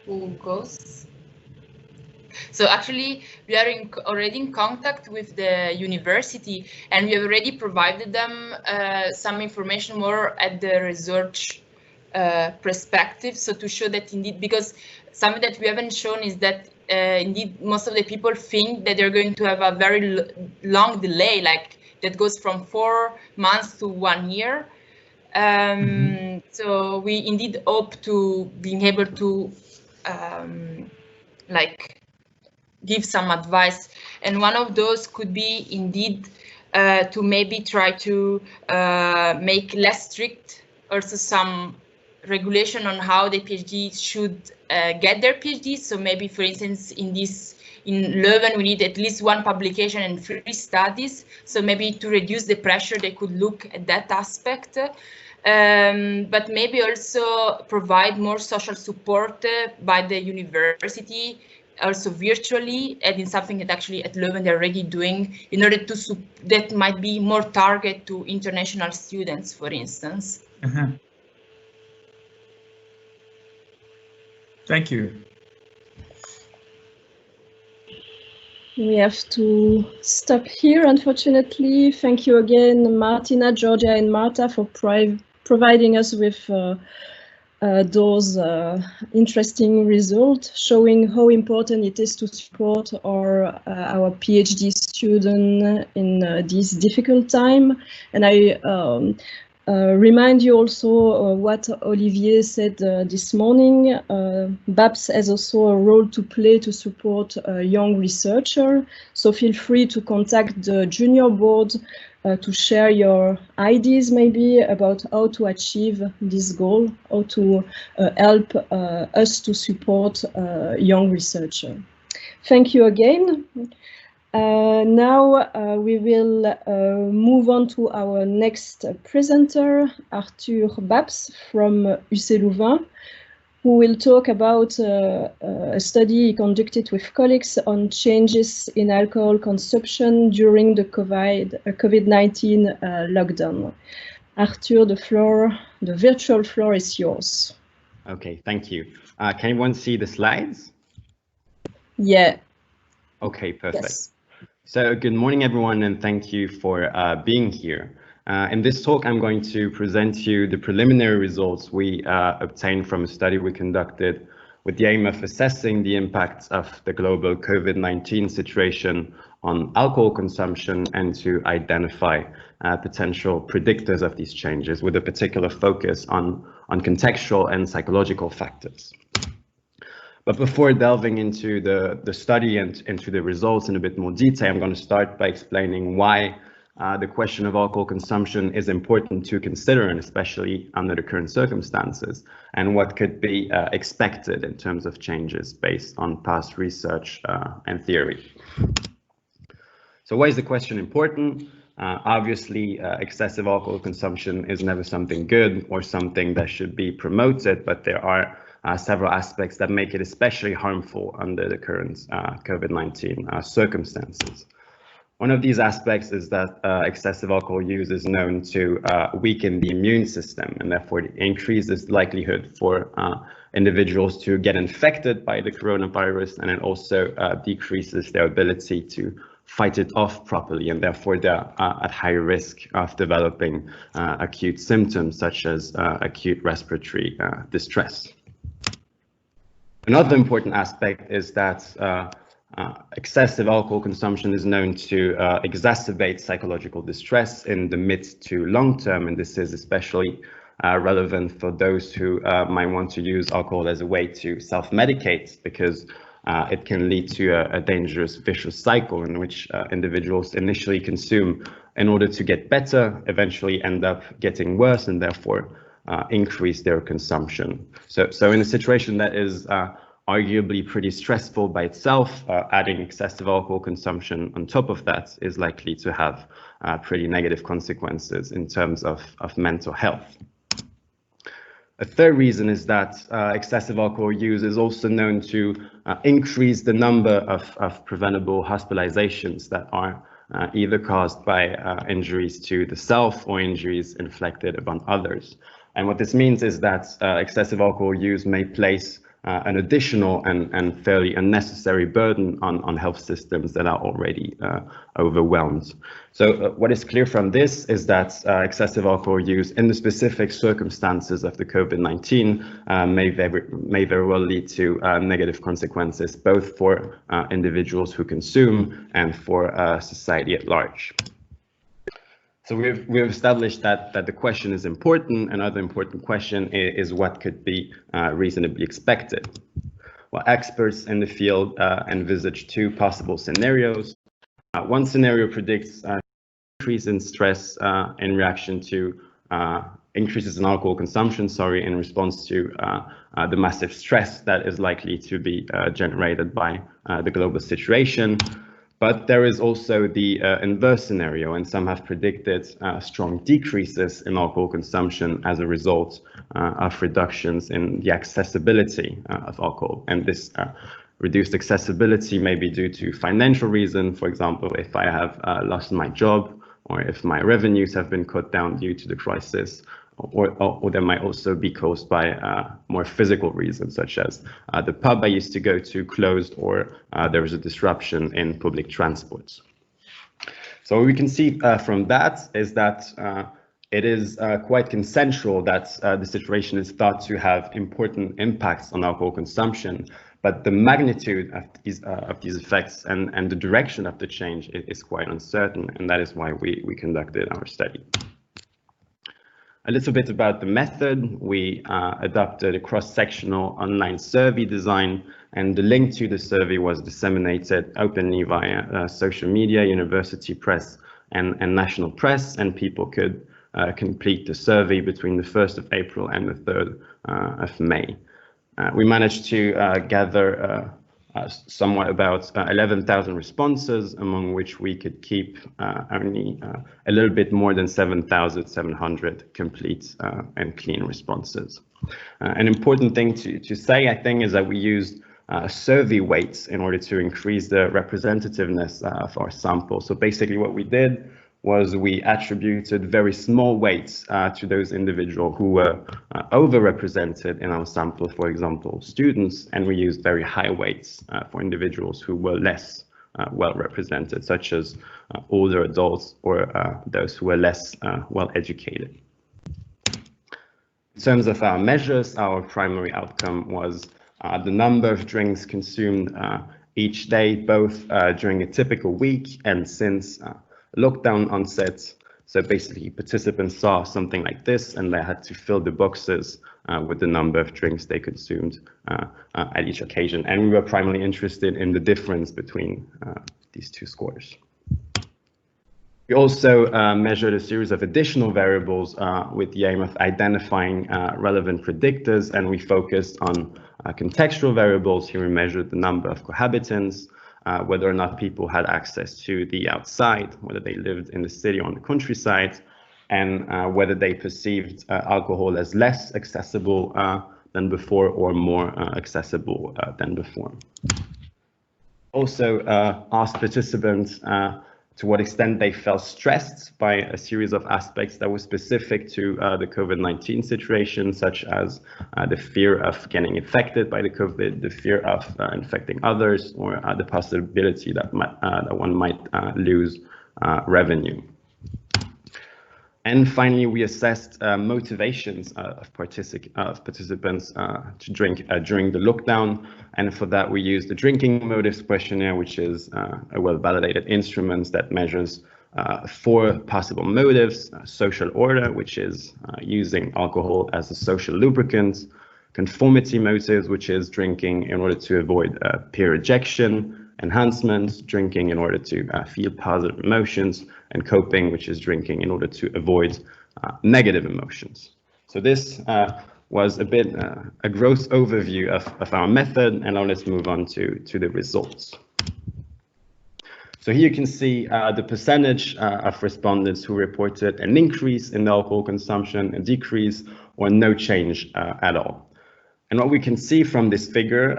Who goes? So actually, we are already in contact with the university, and we have already provided them some information more at the research perspective. So to show that indeed, because something that we haven't shown is that indeed most of the people think that they're going to have a very long delay, like that goes from 4 months to 1 year. So we indeed hope to being able to like give some advice, and one of those could be indeed to maybe try to make less strict also some regulation on how the PhD should get their PhD. So maybe, for instance, in Leuven we need at least 1 publication and 3 studies, so maybe to reduce the pressure they could look at that aspect. But maybe also provide more social support by the university, also virtually, and in something that actually at Leuven they're already doing, in order to that might be more target to international students, for instance. Thank you. We have to stop here, unfortunately. Thank you again, Martina, Georgia, and Marta, for providing us with those interesting results, showing how important it is to support our PhD student in this difficult time. And I remind you also what Olivier said this morning. BAPS has also a role to play to support young researchers. So feel free to contact the junior board to share your ideas maybe about how to achieve this goal, how to help us to support young researchers. Thank you again. Now we will move on to our next presenter, Arthur Baps from UC Louvain, who will talk about a study conducted with colleagues on changes in alcohol consumption during the COVID-19 lockdown. Arthur, the virtual floor is yours. Okay, thank you. Can everyone see the slides? Yeah. Okay, perfect. Yes. So good morning, everyone, and thank you for being here. In this talk, I'm going to present you the preliminary results we obtained from a study we conducted with the aim of assessing the impacts of the global COVID-19 situation on alcohol consumption and to identify potential predictors of these changes with a particular focus on contextual and psychological factors. But before delving into the study and into the results in a bit more detail, I'm going to start by explaining why the question of alcohol consumption is important to consider, and especially under the current circumstances, and what could be expected in terms of changes based on past research and theory. So why is the question important? Obviously, excessive alcohol consumption is never something good or something that should be promoted, but there are several aspects that make it especially harmful under the current COVID-19 circumstances. One of these aspects is that excessive alcohol use is known to weaken the immune system, and therefore it increases the likelihood for individuals to get infected by the coronavirus, and it also decreases their ability to fight it off properly, and therefore they're at higher risk of developing acute symptoms such as acute respiratory distress. Another important aspect is that excessive alcohol consumption is known to exacerbate psychological distress in the mid to long term, and this is especially relevant for those who might want to use alcohol as a way to self-medicate, because it can lead to a dangerous vicious cycle in which individuals initially consume in order to get better, eventually end up getting worse, and therefore increase their consumption. So in a situation that is arguably pretty stressful by itself, adding excessive alcohol consumption on top of that is likely to have pretty negative consequences in terms of mental health. A third reason is that excessive alcohol use is also known to increase the number of preventable hospitalizations that are either caused by injuries to the self or injuries inflicted upon others. And what this means is that excessive alcohol use may place an additional and fairly unnecessary burden on health systems that are already overwhelmed. So what is clear from this is that excessive alcohol use in the specific circumstances of the COVID-19 may very well lead to negative consequences, both for individuals who consume and for society at large. So we've established that the question is important. Another important question is what could be reasonably expected. Well, experts in the field envisage two possible scenarios. One scenario predicts increase in stress in reaction to increases in alcohol consumption, in response to the massive stress that is likely to be generated by the global situation. But there is also the inverse scenario, and some have predicted strong decreases in alcohol consumption as a result of reductions in the accessibility of alcohol. And this reduced accessibility may be due to financial reasons. For example, if I have lost my job, or if my revenues have been cut down due to the crisis, or they might also be caused by more physical reasons, such as the pub I used to go to closed, or there was a disruption in public transport. So what we can see from that is that it is quite consensual that the situation is thought to have important impacts on alcohol consumption, but the magnitude of these effects and the direction of the change is quite uncertain, and that is why we conducted our study. A little bit about the method. We adopted a cross-sectional online survey design, and the link to the survey was disseminated openly via social media, university press, and national press, and people could complete the survey between the 1st of April and the 3rd of May. We managed to gather somewhat about 11,000 responses, among which we could keep only a little bit more than 7,700 complete and clean responses. An important thing to say, I think, is that we used survey weights in order to increase the representativeness of our sample. So basically what we did was we attributed very small weights to those individuals who were overrepresented in our sample, for example, students, and we used very high weights for individuals who were less well represented, such as older adults or those who were less well educated. In terms of our measures, our primary outcome was the number of drinks consumed each day, both during a typical week and since lockdown onset. So basically participants saw something like this and they had to fill the boxes with the number of drinks they consumed at each occasion. And we were primarily interested in the difference between these two scores. We also measured a series of additional variables with the aim of identifying relevant predictors, and we focused on contextual variables. Here we measured the number of cohabitants, whether or not people had access to the outside, whether they lived in the city or on the countryside, and whether they perceived alcohol as less accessible than before or more accessible than before. Also asked participants to what extent they felt stressed by a series of aspects that were specific to the COVID-19 situation, such as the fear of getting infected by the COVID, the fear of infecting others, or the possibility that one might lose revenue. And finally, we assessed motivations of participants to drink during the lockdown. And for that, we used the drinking motives questionnaire, which is a well-validated instrument that measures 4 possible motives: social order, which is using alcohol as a social lubricant; conformity motives, which is drinking in order to avoid peer rejection; enhancement, drinking in order to feel positive emotions; and coping, which is drinking in order to avoid negative emotions. So this was a bit a gross overview of our method, and now let's move on to the results. So here you can see the percentage of respondents who reported an increase in alcohol consumption, a decrease, or no change at all. And what we can see from this figure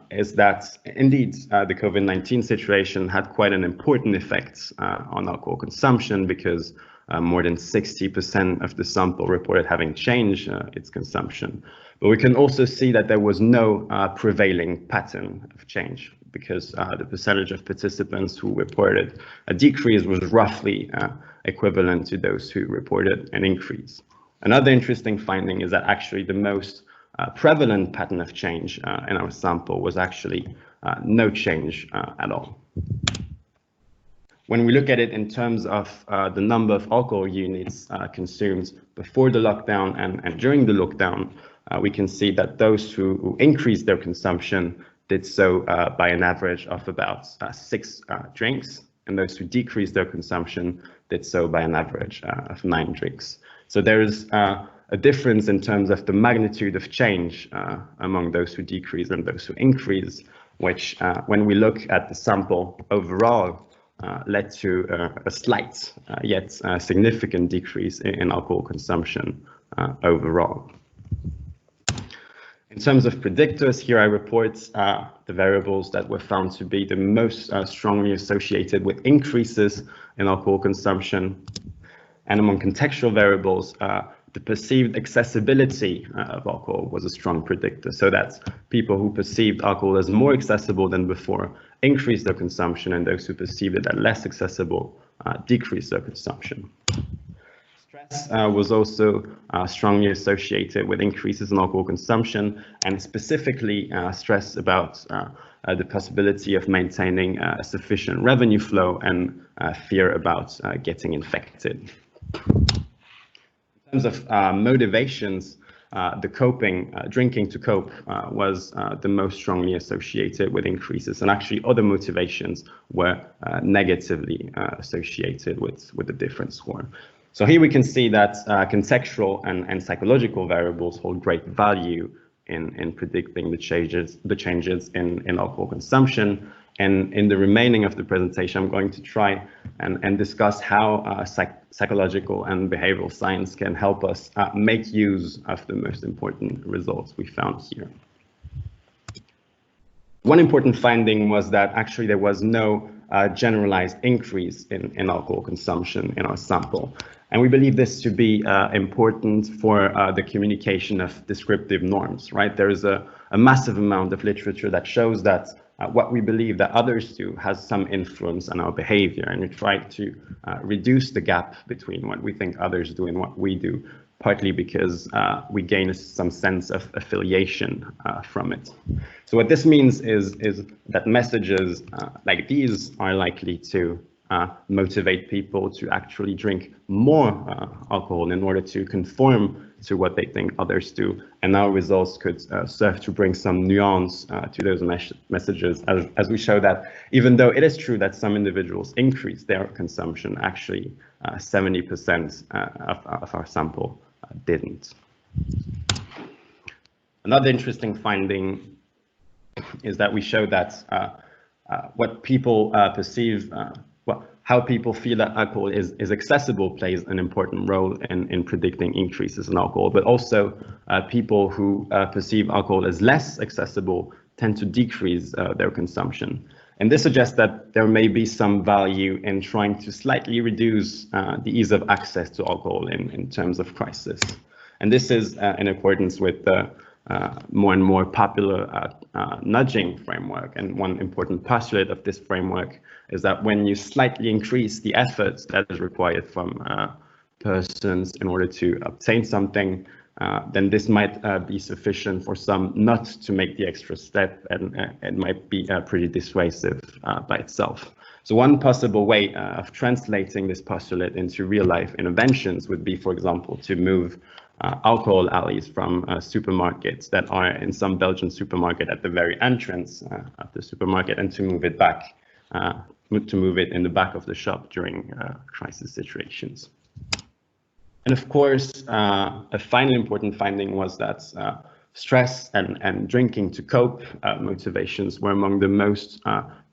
is that indeed the COVID-19 situation had quite an important effect on alcohol consumption, because more than 60% of the sample reported having changed its consumption. But we can also see that there was no prevailing pattern of change, because the percentage of participants who reported a decrease was roughly equivalent to those who reported an increase. Another interesting finding is that actually the most prevalent pattern of change in our sample was actually no change at all. When we look at it in terms of the number of alcohol units consumed before the lockdown and during the lockdown, we can see that those who increased their consumption did so by an average of about 6 drinks, and those who decreased their consumption did so by an average of 9 drinks. So there is a difference in terms of the magnitude of change among those who decrease and those who increase, which when we look at the sample overall led to a slight yet significant decrease in alcohol consumption overall. In terms of predictors, here I report the variables that were found to be the most strongly associated with increases in alcohol consumption. And among contextual variables, the perceived accessibility of alcohol was a strong predictor, so that people who perceived alcohol as more accessible than before increased their consumption, and those who perceived it as less accessible decreased their consumption. Stress Stress was also strongly associated with increases in alcohol consumption, and specifically stress about the possibility of maintaining a sufficient revenue flow and fear about getting infected. In terms of motivations, the coping, drinking to cope was the most strongly associated with increases, and actually other motivations were negatively associated with the different score. So here we can see that contextual and psychological variables hold great value in predicting the changes in alcohol consumption. And in the remaining of the presentation, I'm going to try and discuss how psychological and behavioral science can help us make use of the most important results we found here. One important finding was that actually there was no generalized increase in alcohol consumption in our sample. And we believe this to be important for the communication of descriptive norms, right? There is a massive amount of literature that shows that what we believe that others do has some influence on our behavior, and we try to reduce the gap between what we think others do and what we do, partly because we gain some sense of affiliation from it. So what this means is that messages like these are likely to motivate people to actually drink more alcohol in order to conform to what they think others do. And our results could serve to bring some nuance to those messages, as we show that even though it is true that some individuals increase their consumption, actually 70% of our sample didn't. Another interesting finding is that we show that what people perceive, how people feel that alcohol is accessible plays an important role in predicting increases in alcohol, but also people who perceive alcohol as less accessible tend to decrease their consumption. And this suggests that there may be some value in trying to slightly reduce the ease of access to alcohol in terms of crisis. And this is in accordance with the more and more popular nudging framework. And one important postulate of this framework is that when you slightly increase the effort that is required from persons in order to obtain something, then this might be sufficient for some not to make the extra step, and it might be pretty dissuasive by itself. So one possible way of translating this postulate into real-life interventions would be, for example, to move alcohol alleys from supermarkets that are in some Belgian supermarket at the very entrance of the supermarket, and to move it back, to move it in the back of the shop during crisis situations. And of course, a final important finding was that stress and drinking to cope motivations were among the most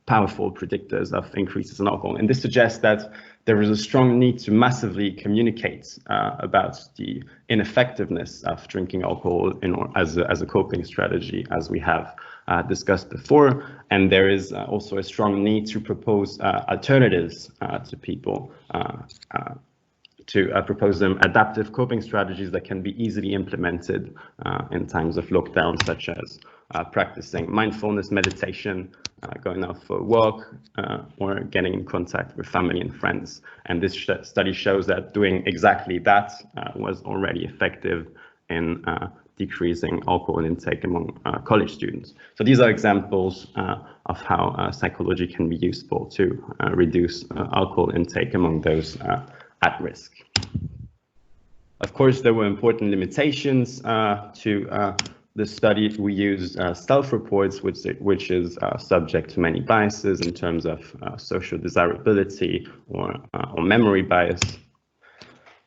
powerful predictors of increases in alcohol. And this suggests that there is a strong need to massively communicate about the ineffectiveness of drinking alcohol as a coping strategy, as we have discussed before. And there is also a strong need to propose alternatives to people, to propose them adaptive coping strategies that can be easily implemented in times of lockdown, such as practicing mindfulness meditation, going out for a walk, or getting in contact with family and friends. And this study shows that doing exactly that was already effective in decreasing alcohol intake among college students. So these are examples of how psychology can be useful to reduce alcohol intake among those at risk. Of course, there were important limitations to the study. We used self-reports, which is subject to many biases in terms of social desirability or memory bias.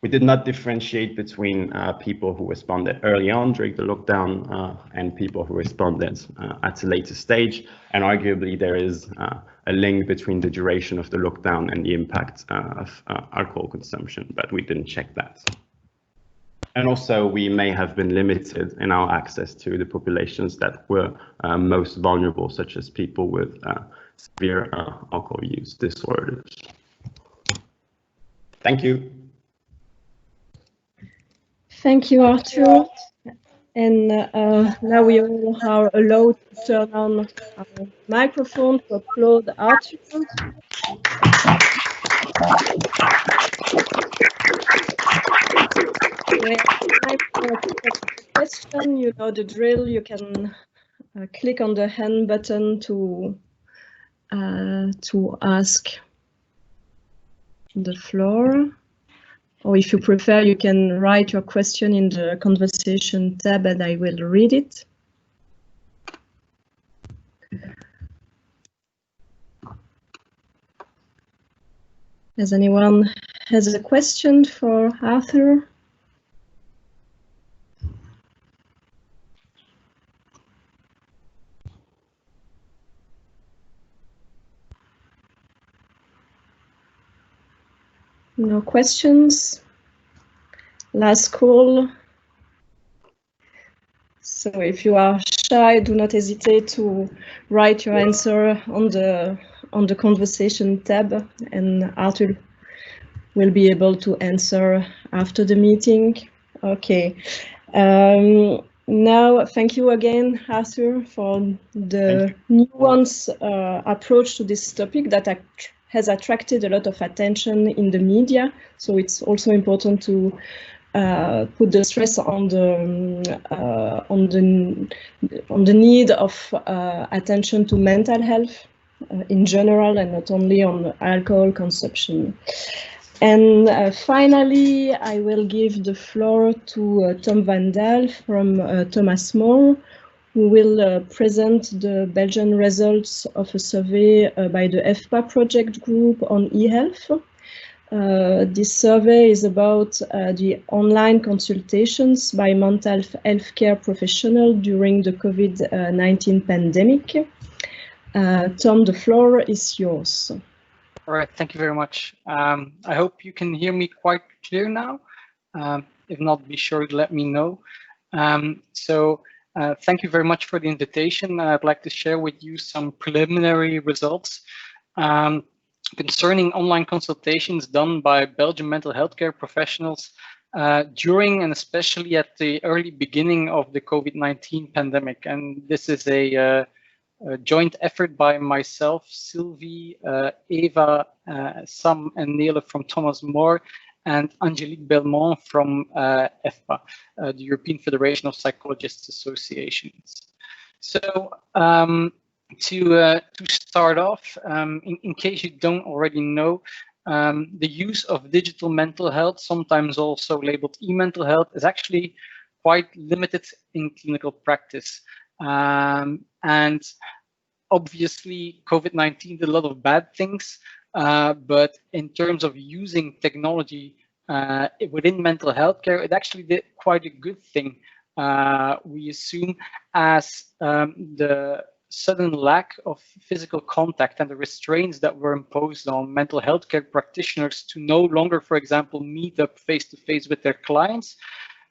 We did not differentiate between people who responded early on during the lockdown and people who responded at a later stage. And arguably, there is a link between the duration of the lockdown and the impact of alcohol consumption, but we didn't check that. And also, we may have been limited in our access to the populations that were most vulnerable, such as people with severe alcohol use disorders. Thank you. Thank you, Arthur. And now we all are allowed to turn on our microphone to applaud Arthur. Okay, time for a question. You know the drill. You can click on the hand button to ask the floor. Or if you prefer, you can write your question in the conversation tab and I will read it. Does anyone has a question for Arthur? No questions. Last call. So if you are shy, do not hesitate to write your answer on the conversation tab, and Arthur will be able to answer after the meeting. Okay. Now, thank you again, Arthur, for the nuanced approach to this topic that has attracted a lot of attention in the media. So it's also important to put the stress on the need of attention to mental health in general, and not only on alcohol consumption. And finally, I will give the floor to Tom van Daal from Thomas More, who will present the Belgian results of a survey by the FPA project group on e-health. This survey is about the online consultations by mental health care professionals during the COVID-19 pandemic. Tom, the floor is yours. All right, thank you very much. I hope you can hear me quite clear now. If not, be sure to let me know. Thank you very much for the invitation. I'd like to share with you some preliminary results concerning online consultations done by Belgian mental health care professionals during and especially at the early beginning of the COVID-19 pandemic. And this is a joint effort by myself, Sylvie, Eva, Sam and Nele from Thomas More, and Angelique Belmont from FPA, the European Federation of Psychologists Associations. So to start off, in case you don't already know, the use of digital mental health, sometimes also labeled e-mental health, is actually quite limited in clinical practice. And obviously, COVID-19 did a lot of bad things, but in terms of using technology within mental health care, it actually did quite a good thing, we assume, as the sudden lack of physical contact and the restraints that were imposed on mental health care practitioners to no longer, for example, meet up face-to-face with their clients,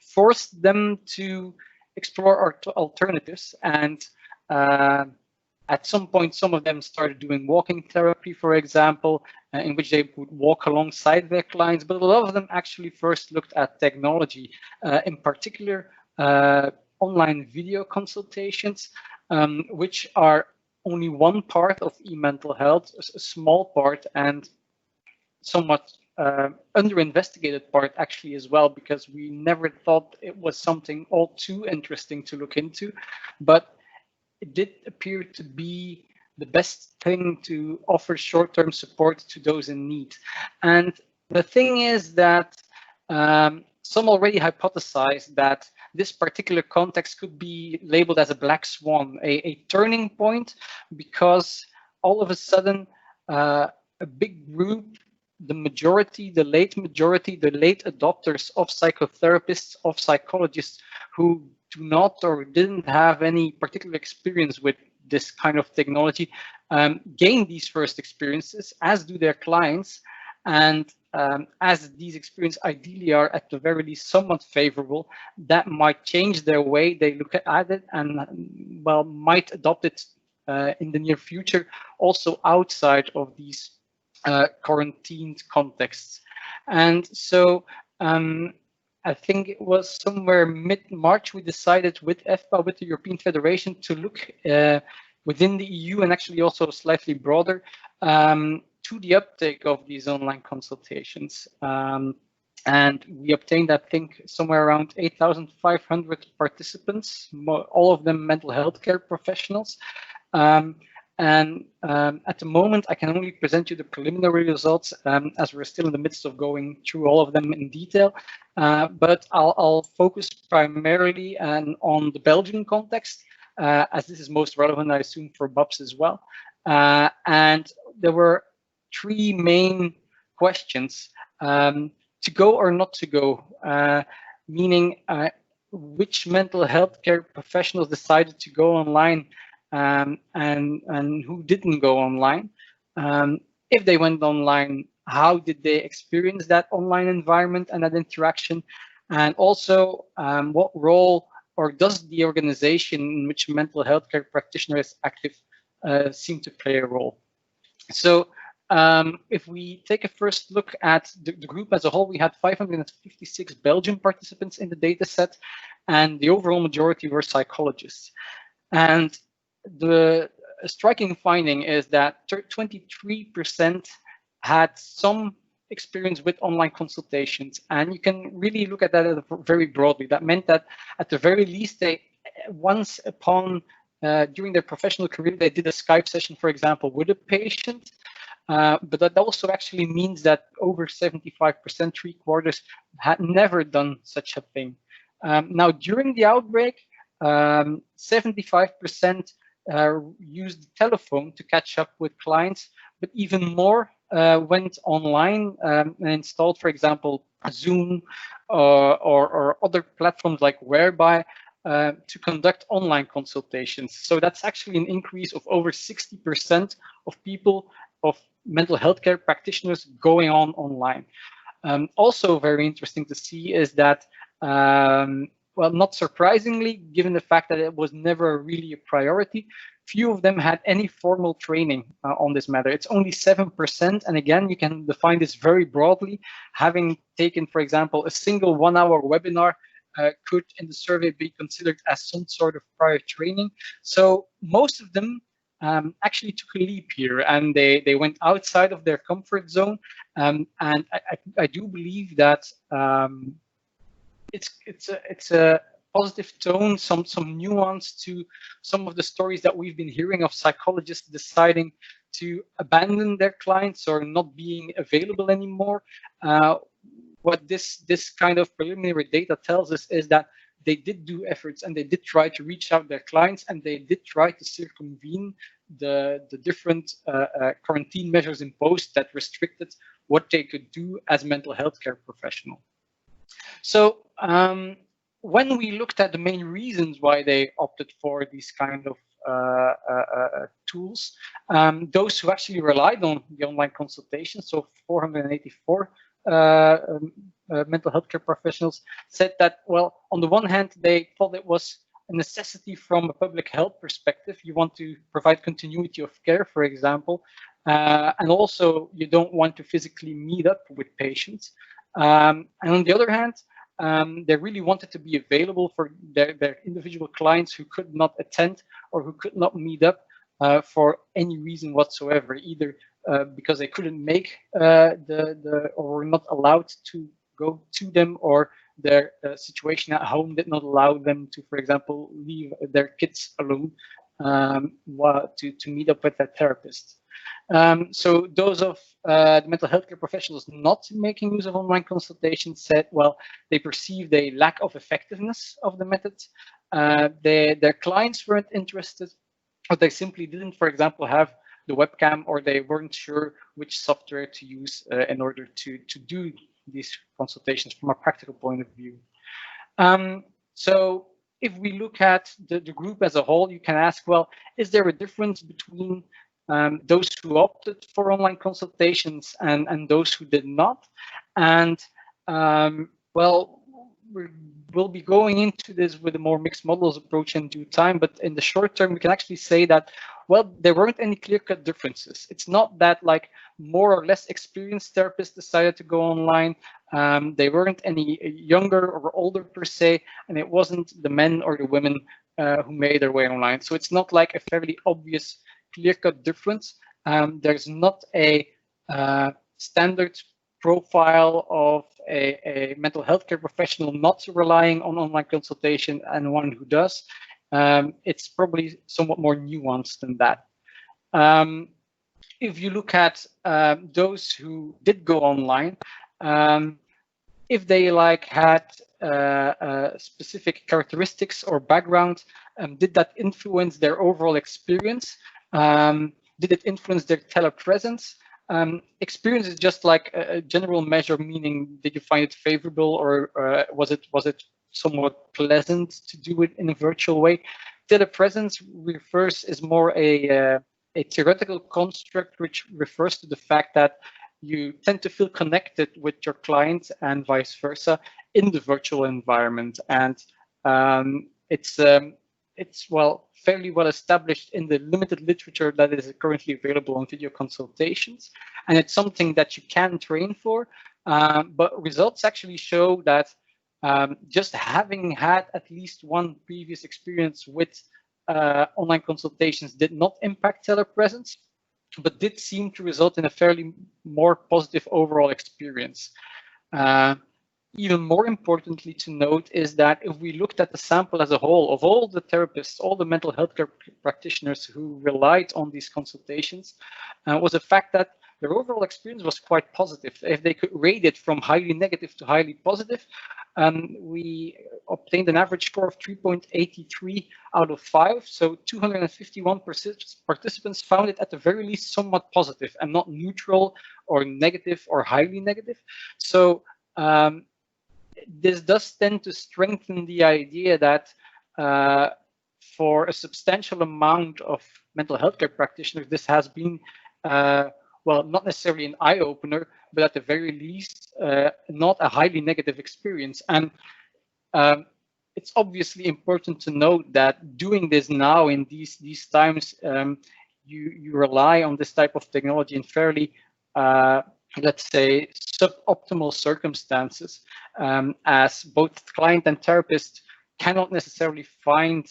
forced them to explore alternatives. And at some point, some of them started doing walking therapy, for example, in which they would walk alongside their clients. But a lot of them actually first looked at technology, in particular, online video consultations, which are only one part of e-mental health, a small part, and somewhat under-investigated part actually as well, because we never thought it was something all too interesting to look into. But it did appear to be the best thing to offer short-term support to those in need. And the thing is that some already hypothesized that this particular context could be labeled as a black swan, a turning point, because all of a sudden a big group, the majority, the late majority, the late adopters of psychotherapists, of psychologists who do not or didn't have any particular experience with this kind of technology, gain these first experiences, as do their clients. And as these experiences ideally are at the very least somewhat favorable, that might change their way they look at it, and well, might adopt it in the near future, also outside of these quarantined contexts. And so I think it was somewhere mid-March we decided with FPA, with the European Federation, to look within the EU and actually also slightly broader to the uptake of these online consultations. And we obtained, I think, somewhere around 8,500 participants, all of them mental health care professionals. At the moment, I can only present you the preliminary results as we're still in the midst of going through all of them in detail. But I'll focus primarily on the Belgian context, as this is most relevant, I assume, for BAPS as well. And there were three main questions. To go or not to go, meaning which mental health care professionals decided to go online and who didn't go online. If they went online, how did they experience that online environment and that interaction? And also, what role or does the organization in which mental health care practitioner is active seem to play a role? So if we take a first look at the group as a whole, we had 556 Belgian participants in the data set, and the overall majority were psychologists. And the striking finding is that 23% had some experience with online consultations, and you can really look at that very broadly. That meant that at the very least, they once upon during their professional career, they did a Skype session, for example, with a patient. But that also actually means that over 75%, 3/4, had never done such a thing. Now, during the outbreak, 75% used the telephone to catch up with clients, but even more went online and installed, for example, Zoom or other platforms like Whereby to conduct online consultations. So that's actually an increase of over 60% of people, of mental health care practitioners going on online. Also very interesting to see is that, well, not surprisingly, given the fact that it was never really a priority, few of them had any formal training on this matter. It's only 7%. And again, you can define this very broadly. Having taken, for example, a single 1-hour webinar could in the survey be considered as some sort of prior training. So most of them actually took a leap here, and they went outside of their comfort zone. And I do believe that it's a positive tone, some nuance to some of the stories that we've been hearing of psychologists deciding to abandon their clients or not being available anymore. What this kind of preliminary data tells us is that they did do efforts and they did try to reach out their clients, and they did try to circumvene the different quarantine measures imposed that restricted what they could do as mental health care professional. So when we looked at the main reasons why they opted for these kind of tools, those who actually relied on the online consultation, so 484 mental health care professionals said that, well, on the one hand, they thought it was a necessity from a public health perspective. You want to provide continuity of care, for example, and also you don't want to physically meet up with patients. And on the other hand, they really wanted to be available for their individual clients who could not attend or who could not meet up for any reason whatsoever, either because they couldn't make or were not allowed to go to them, or their situation at home did not allow them to, for example, leave their kids alone to meet up with their therapist. So those of the mental health care professionals not making use of online consultations said, well, they perceived a lack of effectiveness of the method. Their clients weren't interested, or they simply didn't, for example, have the webcam, or they weren't sure which software to use in order to do these consultations from a practical point of view. So if we look at the group as a whole, you can ask, well, is there a difference between those who opted for online consultations and those who did not? And well, we'll be going into this with a more mixed models approach in due time, but in the short term, we can actually say that, well, there weren't any clear-cut differences. It's not that like more or less experienced therapists decided to go online. They weren't any younger or older per se, and it wasn't the men or the women who made their way online. So it's not like a fairly obvious clear-cut difference. There's not a standard profile of a mental health care professional not relying on online consultation and one who does, it's probably somewhat more nuanced than that. If you look at those who did go online, if they had specific characteristics or background, did that influence their overall experience? Did it influence their telepresence? Experience is just like a general measure, meaning did you find it favorable, or was it somewhat pleasant to do it in a virtual way? Telepresence is more a theoretical construct which refers to the fact that you tend to feel connected with your client and vice versa in the virtual environment, and it's fairly well established in the limited literature that is currently available on video consultations, and it's something that you can train for. But results actually show that just having had at least one previous experience with online consultations did not impact telepresence, but did seem to result in a fairly more positive overall experience. Even more importantly to note is that if we looked at the sample as a whole of all the therapists, all the mental health care practitioners who relied on these consultations, was the fact that their overall experience was quite positive. If they could rate it from highly negative to highly positive, we obtained an average score of 3.83 out of 5. So 251 participants found it at the very least somewhat positive and not neutral or negative or highly negative. So this does tend to strengthen the idea that for a substantial amount of mental health care practitioners, this has been, well, not necessarily an eye-opener, but at the very least, not a highly negative experience. And it's obviously important to note that doing this now in these times, you rely on this type of technology in fairly, let's say, suboptimal circumstances, as both client and therapist cannot necessarily find,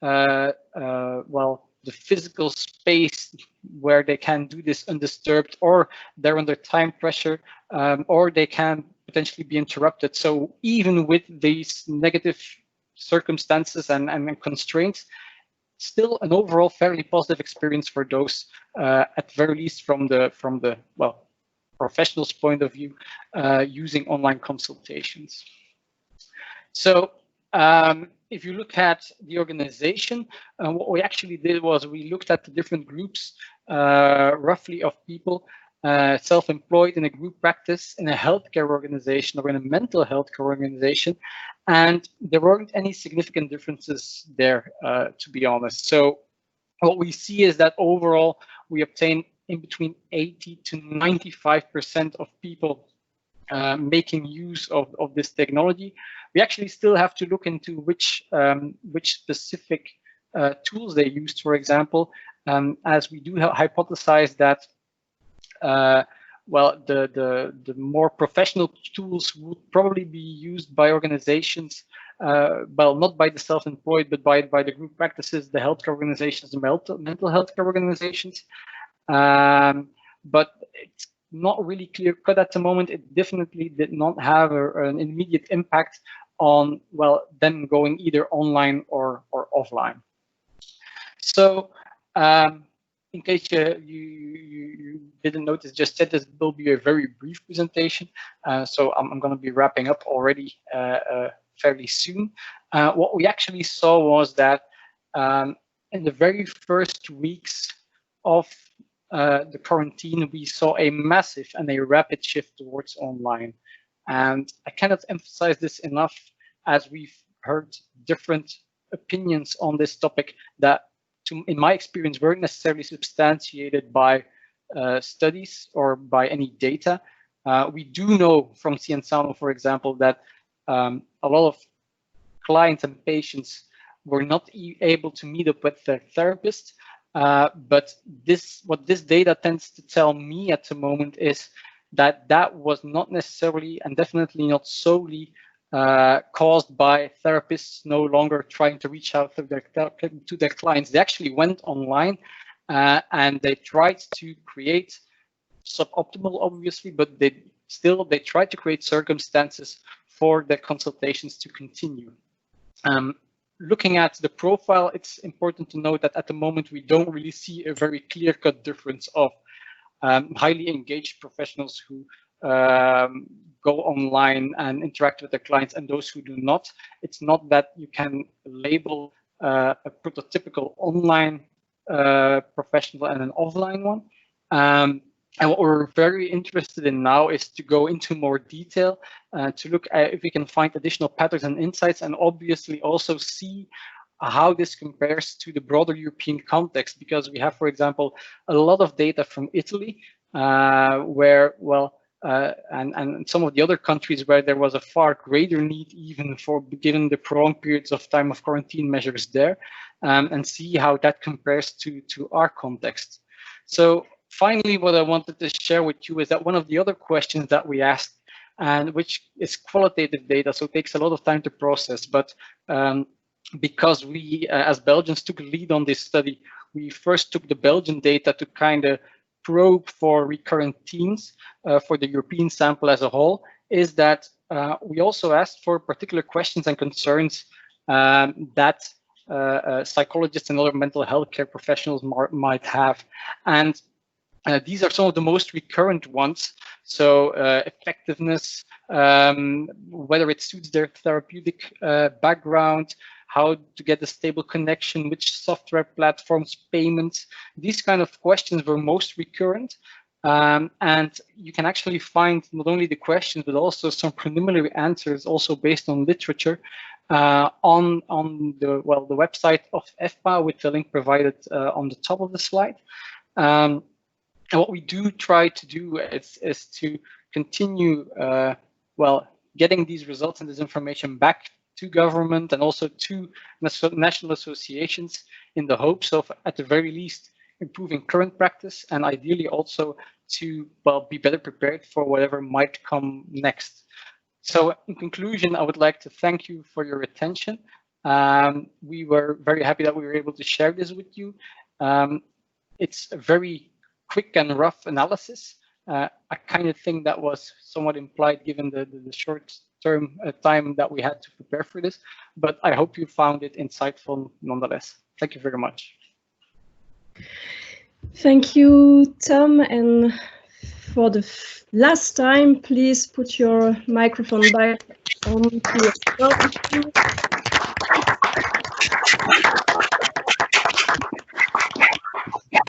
well, the physical space where they can do this undisturbed, or they're under time pressure, or they can potentially be interrupted. So even with these negative circumstances and constraints, still an overall fairly positive experience for those, at very least from the well, professional's point of view, using online consultations. So if you look at the organization, what we actually did was we looked at the different groups, roughly of people, self-employed in a group practice, in a healthcare organization, or in a mental health care organization, and there weren't any significant differences there, to be honest. So what we see is that overall we obtain in between 80 to 95% of people making use of this technology. We actually still have to look into which specific tools they used, for example, as we do hypothesize that well, the more professional tools would probably be used by organizations, well, not by the self-employed, but by the group practices, the healthcare organizations, the mental health care organizations. But it's not really clear-cut at the moment. It definitely did not have an immediate impact on, well, them going either online or offline. So in case you didn't notice just yet, this will be a very brief presentation. So I'm going to be wrapping up already fairly soon. What we actually saw was that in the very first weeks of the quarantine, we saw a massive and a rapid shift towards online. And I cannot emphasize this enough, as we've heard different opinions on this topic that, in my experience, weren't necessarily substantiated by studies or by any data. We do know from Cienzano, for example, that a lot of clients and patients were not able to meet up with their therapist. But what this data tends to tell me at the moment is that that was not necessarily, and definitely not solely, caused by therapists no longer trying to reach out to their clients. They actually went online and they tried to create suboptimal, obviously, but they still they try to create circumstances for the consultations to continue. Looking at the profile, it's important to note that at the moment we don't really see a very clear-cut difference of highly engaged professionals who go online and interact with their clients and those who do not. It's not that you can label a prototypical online professional and an offline one. And what we're very interested in now is to go into more detail to look at if we can find additional patterns and insights, and obviously also see how this compares to the broader European context, because we have, for example, a lot of data from Italy, where, well, and some of the other countries where there was a far greater need even for given the prolonged periods of time of quarantine measures there, and see how that compares to our context. So finally, what I wanted to share with you is that one of the other questions that we asked, and which is qualitative data, so it takes a lot of time to process, but because we as Belgians took a lead on this study, we first took the Belgian data to kind of probe for recurrent themes for the European sample as a whole, is that we also asked for particular questions and concerns that psychologists and other mental health care professionals might have. And these are some of the most recurrent ones. So effectiveness, whether it suits their therapeutic background, how to get a stable connection, which software platforms, payments, these kind of questions were most recurrent. And you can actually find not only the questions, but also some preliminary answers also based on literature on the website of EFPA with the link provided on the top of the slide. And what we do try to do is to continue, getting these results and this information back to government and also to national associations in the hopes of, at the very least, improving current practice and ideally also to, be better prepared for whatever might come next. So in conclusion, I would like to thank you for your attention. We were very happy that we were able to share this with you. It's a very quick and rough analysis. I kind of think that was somewhat implied given the short-term time that we had to prepare for this, but I hope you found it insightful nonetheless. Thank you very much. Thank you, Tom. And for the last time, please put your microphone back on to yourself.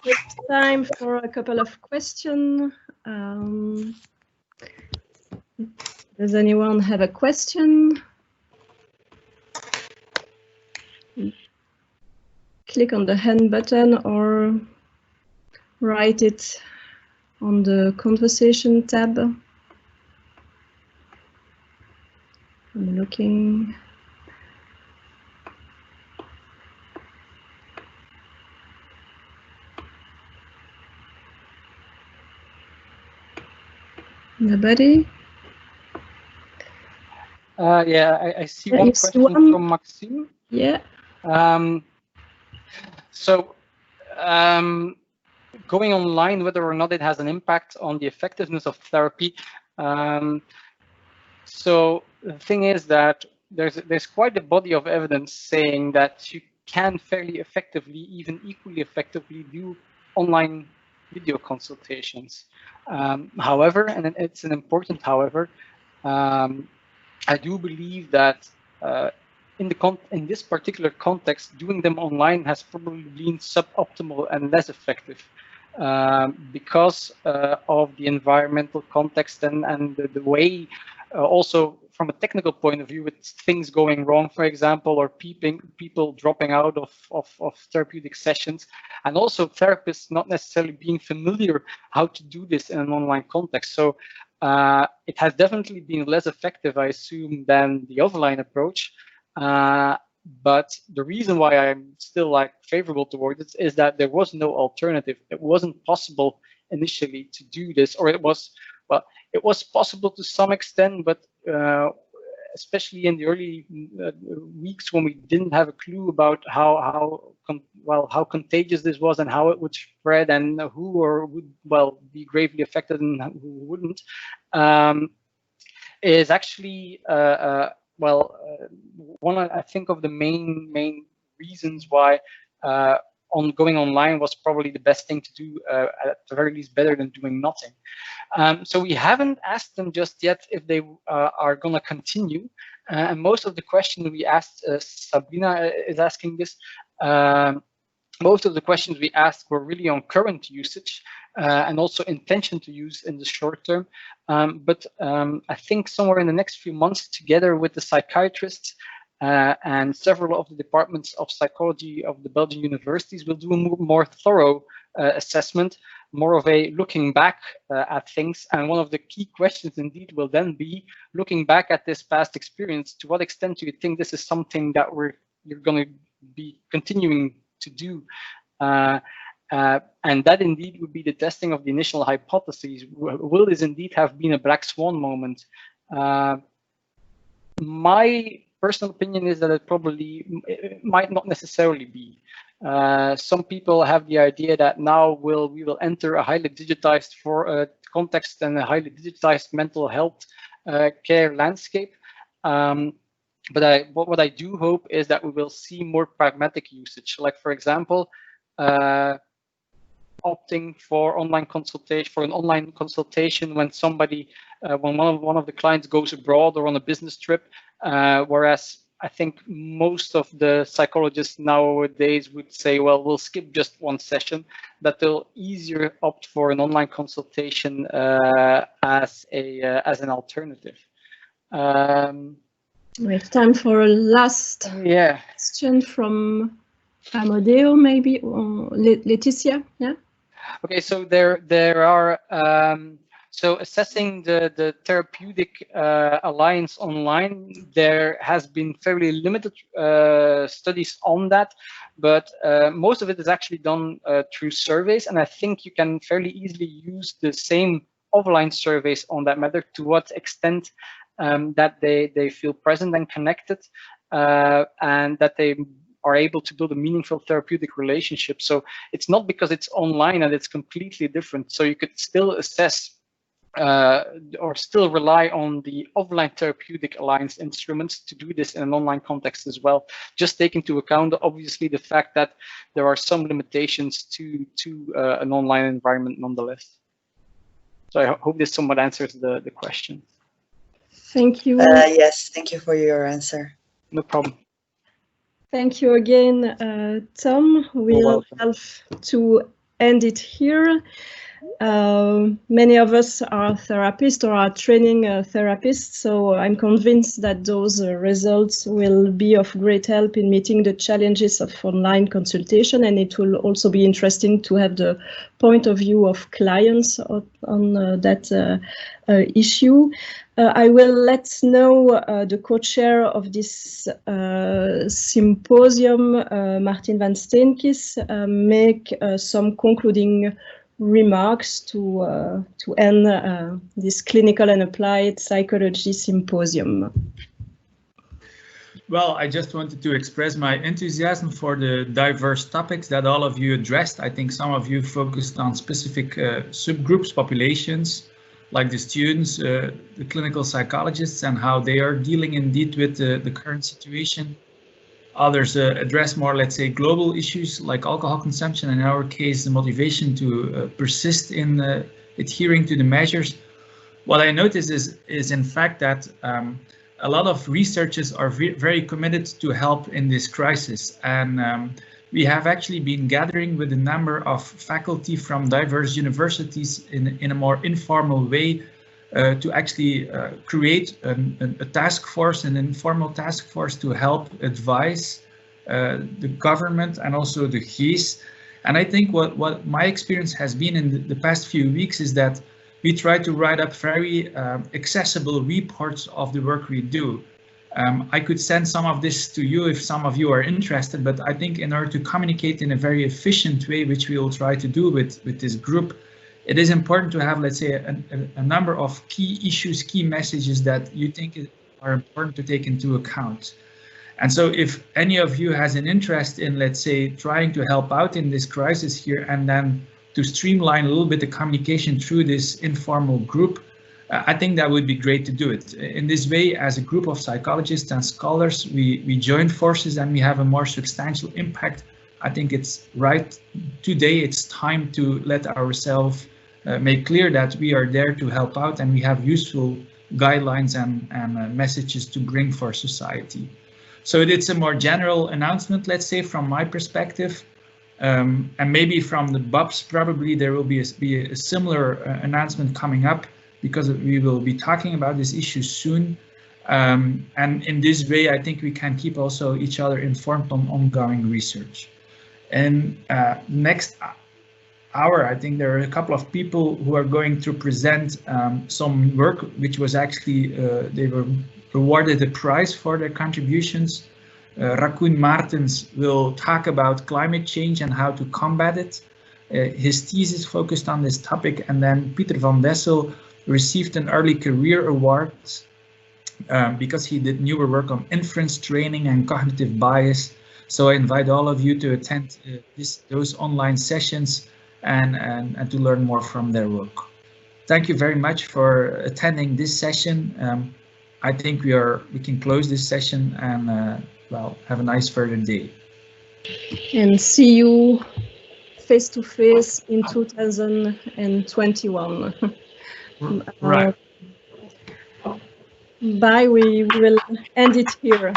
It's time for a couple of questions. Does anyone have a question? Click on the hand button or write it on the conversation tab. I'm looking. Nobody? Yeah, I see one question from Maxime. Yeah. Going online, whether or not it has an impact on the effectiveness of therapy. So the thing is that there's quite a body of evidence saying that you can fairly effectively, even equally effectively, do online video consultations. However, and it's an important however, I do believe that in this particular context, doing them online has probably been suboptimal and less effective because of the environmental context and the way also from a technical point of view with things going wrong, for example, or people dropping out of therapeutic sessions, and also therapists not necessarily being familiar how to do this in an online context. So it has definitely been less effective, I assume, than the offline approach. But the reason why I'm still favorable towards it is that there was no alternative. It wasn't possible initially to do this, or it was possible to some extent, but especially in the early weeks when we didn't have a clue about how contagious this was and how it would spread and who would be gravely affected and who wouldn't, is actually one I think of the main reasons why going online was probably the best thing to do, at the very least better than doing nothing. So we haven't asked them just yet if they are going to continue. And most of the questions we asked, Sabrina is asking this, most of the questions we asked were really on current usage and also intention to use in the short term. But I think somewhere in the next few months, together with the psychiatrists and several of the departments of psychology of the Belgian universities, will do a more thorough assessment, more of a looking back at things. And one of the key questions indeed will then be, looking back at this past experience, to what extent do you think this is something that you're going to be continuing to do? And that indeed would be the testing of the initial hypotheses. Will this indeed have been a black swan moment? My personal opinion is that it might not necessarily be. Some people have the idea that now we will enter a highly digitized context and a highly digitized mental health care landscape. But what I do hope is that we will see more pragmatic usage. Like, for example, opting for an online consultation when somebody, when one of the clients goes abroad or on a business trip, whereas I think most of the psychologists nowadays would say, well, we'll skip just one session, that they'll easier opt for an online consultation as an alternative. We have time for a last question from Amadeo, maybe, or Laetitia. Yeah. Okay, so there are so assessing the therapeutic alliance online, there has been fairly limited studies on that, but most of it is actually done through surveys, and I think you can fairly easily use the same offline surveys on that matter, to what extent that they feel present and connected, and that they are able to build a meaningful therapeutic relationship. So it's not because it's online and it's completely different. So you could still assess or still rely on the offline therapeutic alliance instruments to do this in an online context as well. Just take into account, obviously, the fact that there are some limitations to an online environment nonetheless. So I hope this somewhat answers the question. Thank you. Yes, thank you for your answer. No problem. Thank you again, Tom. We'll have to end it here. Many of us are therapists or are training therapists, so I'm convinced that those results will be of great help in meeting the challenges of online consultation, and it will also be interesting to have the point of view of clients on that issue. I will let know the co-chair of this symposium, Maarten Vansteenkiste, make some concluding remarks to end this clinical and applied psychology symposium. Well, I just wanted to express my enthusiasm for the diverse topics that all of you addressed. I think some of you focused on specific subgroups, populations, like the students, the clinical psychologists, and how they are dealing indeed with the current situation. Others address more, let's say, global issues like alcohol consumption, and in our case, the motivation to persist in adhering to the measures. What I notice is in fact that a lot of researchers are very committed to help in this crisis, and we have actually been gathering with a number of faculty from diverse universities in a more informal way to actually create a task force, an informal task force to help advise the government and also the GIS. And I think what my experience has been in the past few weeks is that we try to write up very accessible reports of the work we do. I could send some of this to you if some of you are interested, but I think in order to communicate in a very efficient way, which we will try to do with this group, it is important to have, let's say, a number of key issues, key messages that you think are important to take into account. And so if any of you has an interest in, let's say, trying to help out in this crisis here and then to streamline a little bit the communication through this informal group, I think that would be great to do it. In this way, as a group of psychologists and scholars, we join forces and we have a more substantial impact. I think it's right today, it's time to let ourselves make clear that we are there to help out and we have useful guidelines and messages to bring for society. So it's a more general announcement, let's say, from my perspective. And maybe from the BAPS, probably there will be a similar announcement coming up, because we will be talking about this issue soon. And in this way, I think we can keep also each other informed on ongoing research. And next hour, I think there are a couple of people who are going to present some work, which was actually, they were awarded a prize for their contributions. Raccoon Maartens will talk about climate change and how to combat it. His thesis focused on this topic, and then Pieter van Dessel received an early career award because he did newer work on inference training and cognitive bias. So I invite all of you to attend those online sessions and to learn more from their work. Thank you very much for attending this session. I think we can close this session and well, have a nice further day. And see you face to face in 2021. Right. Bye. We will end it here.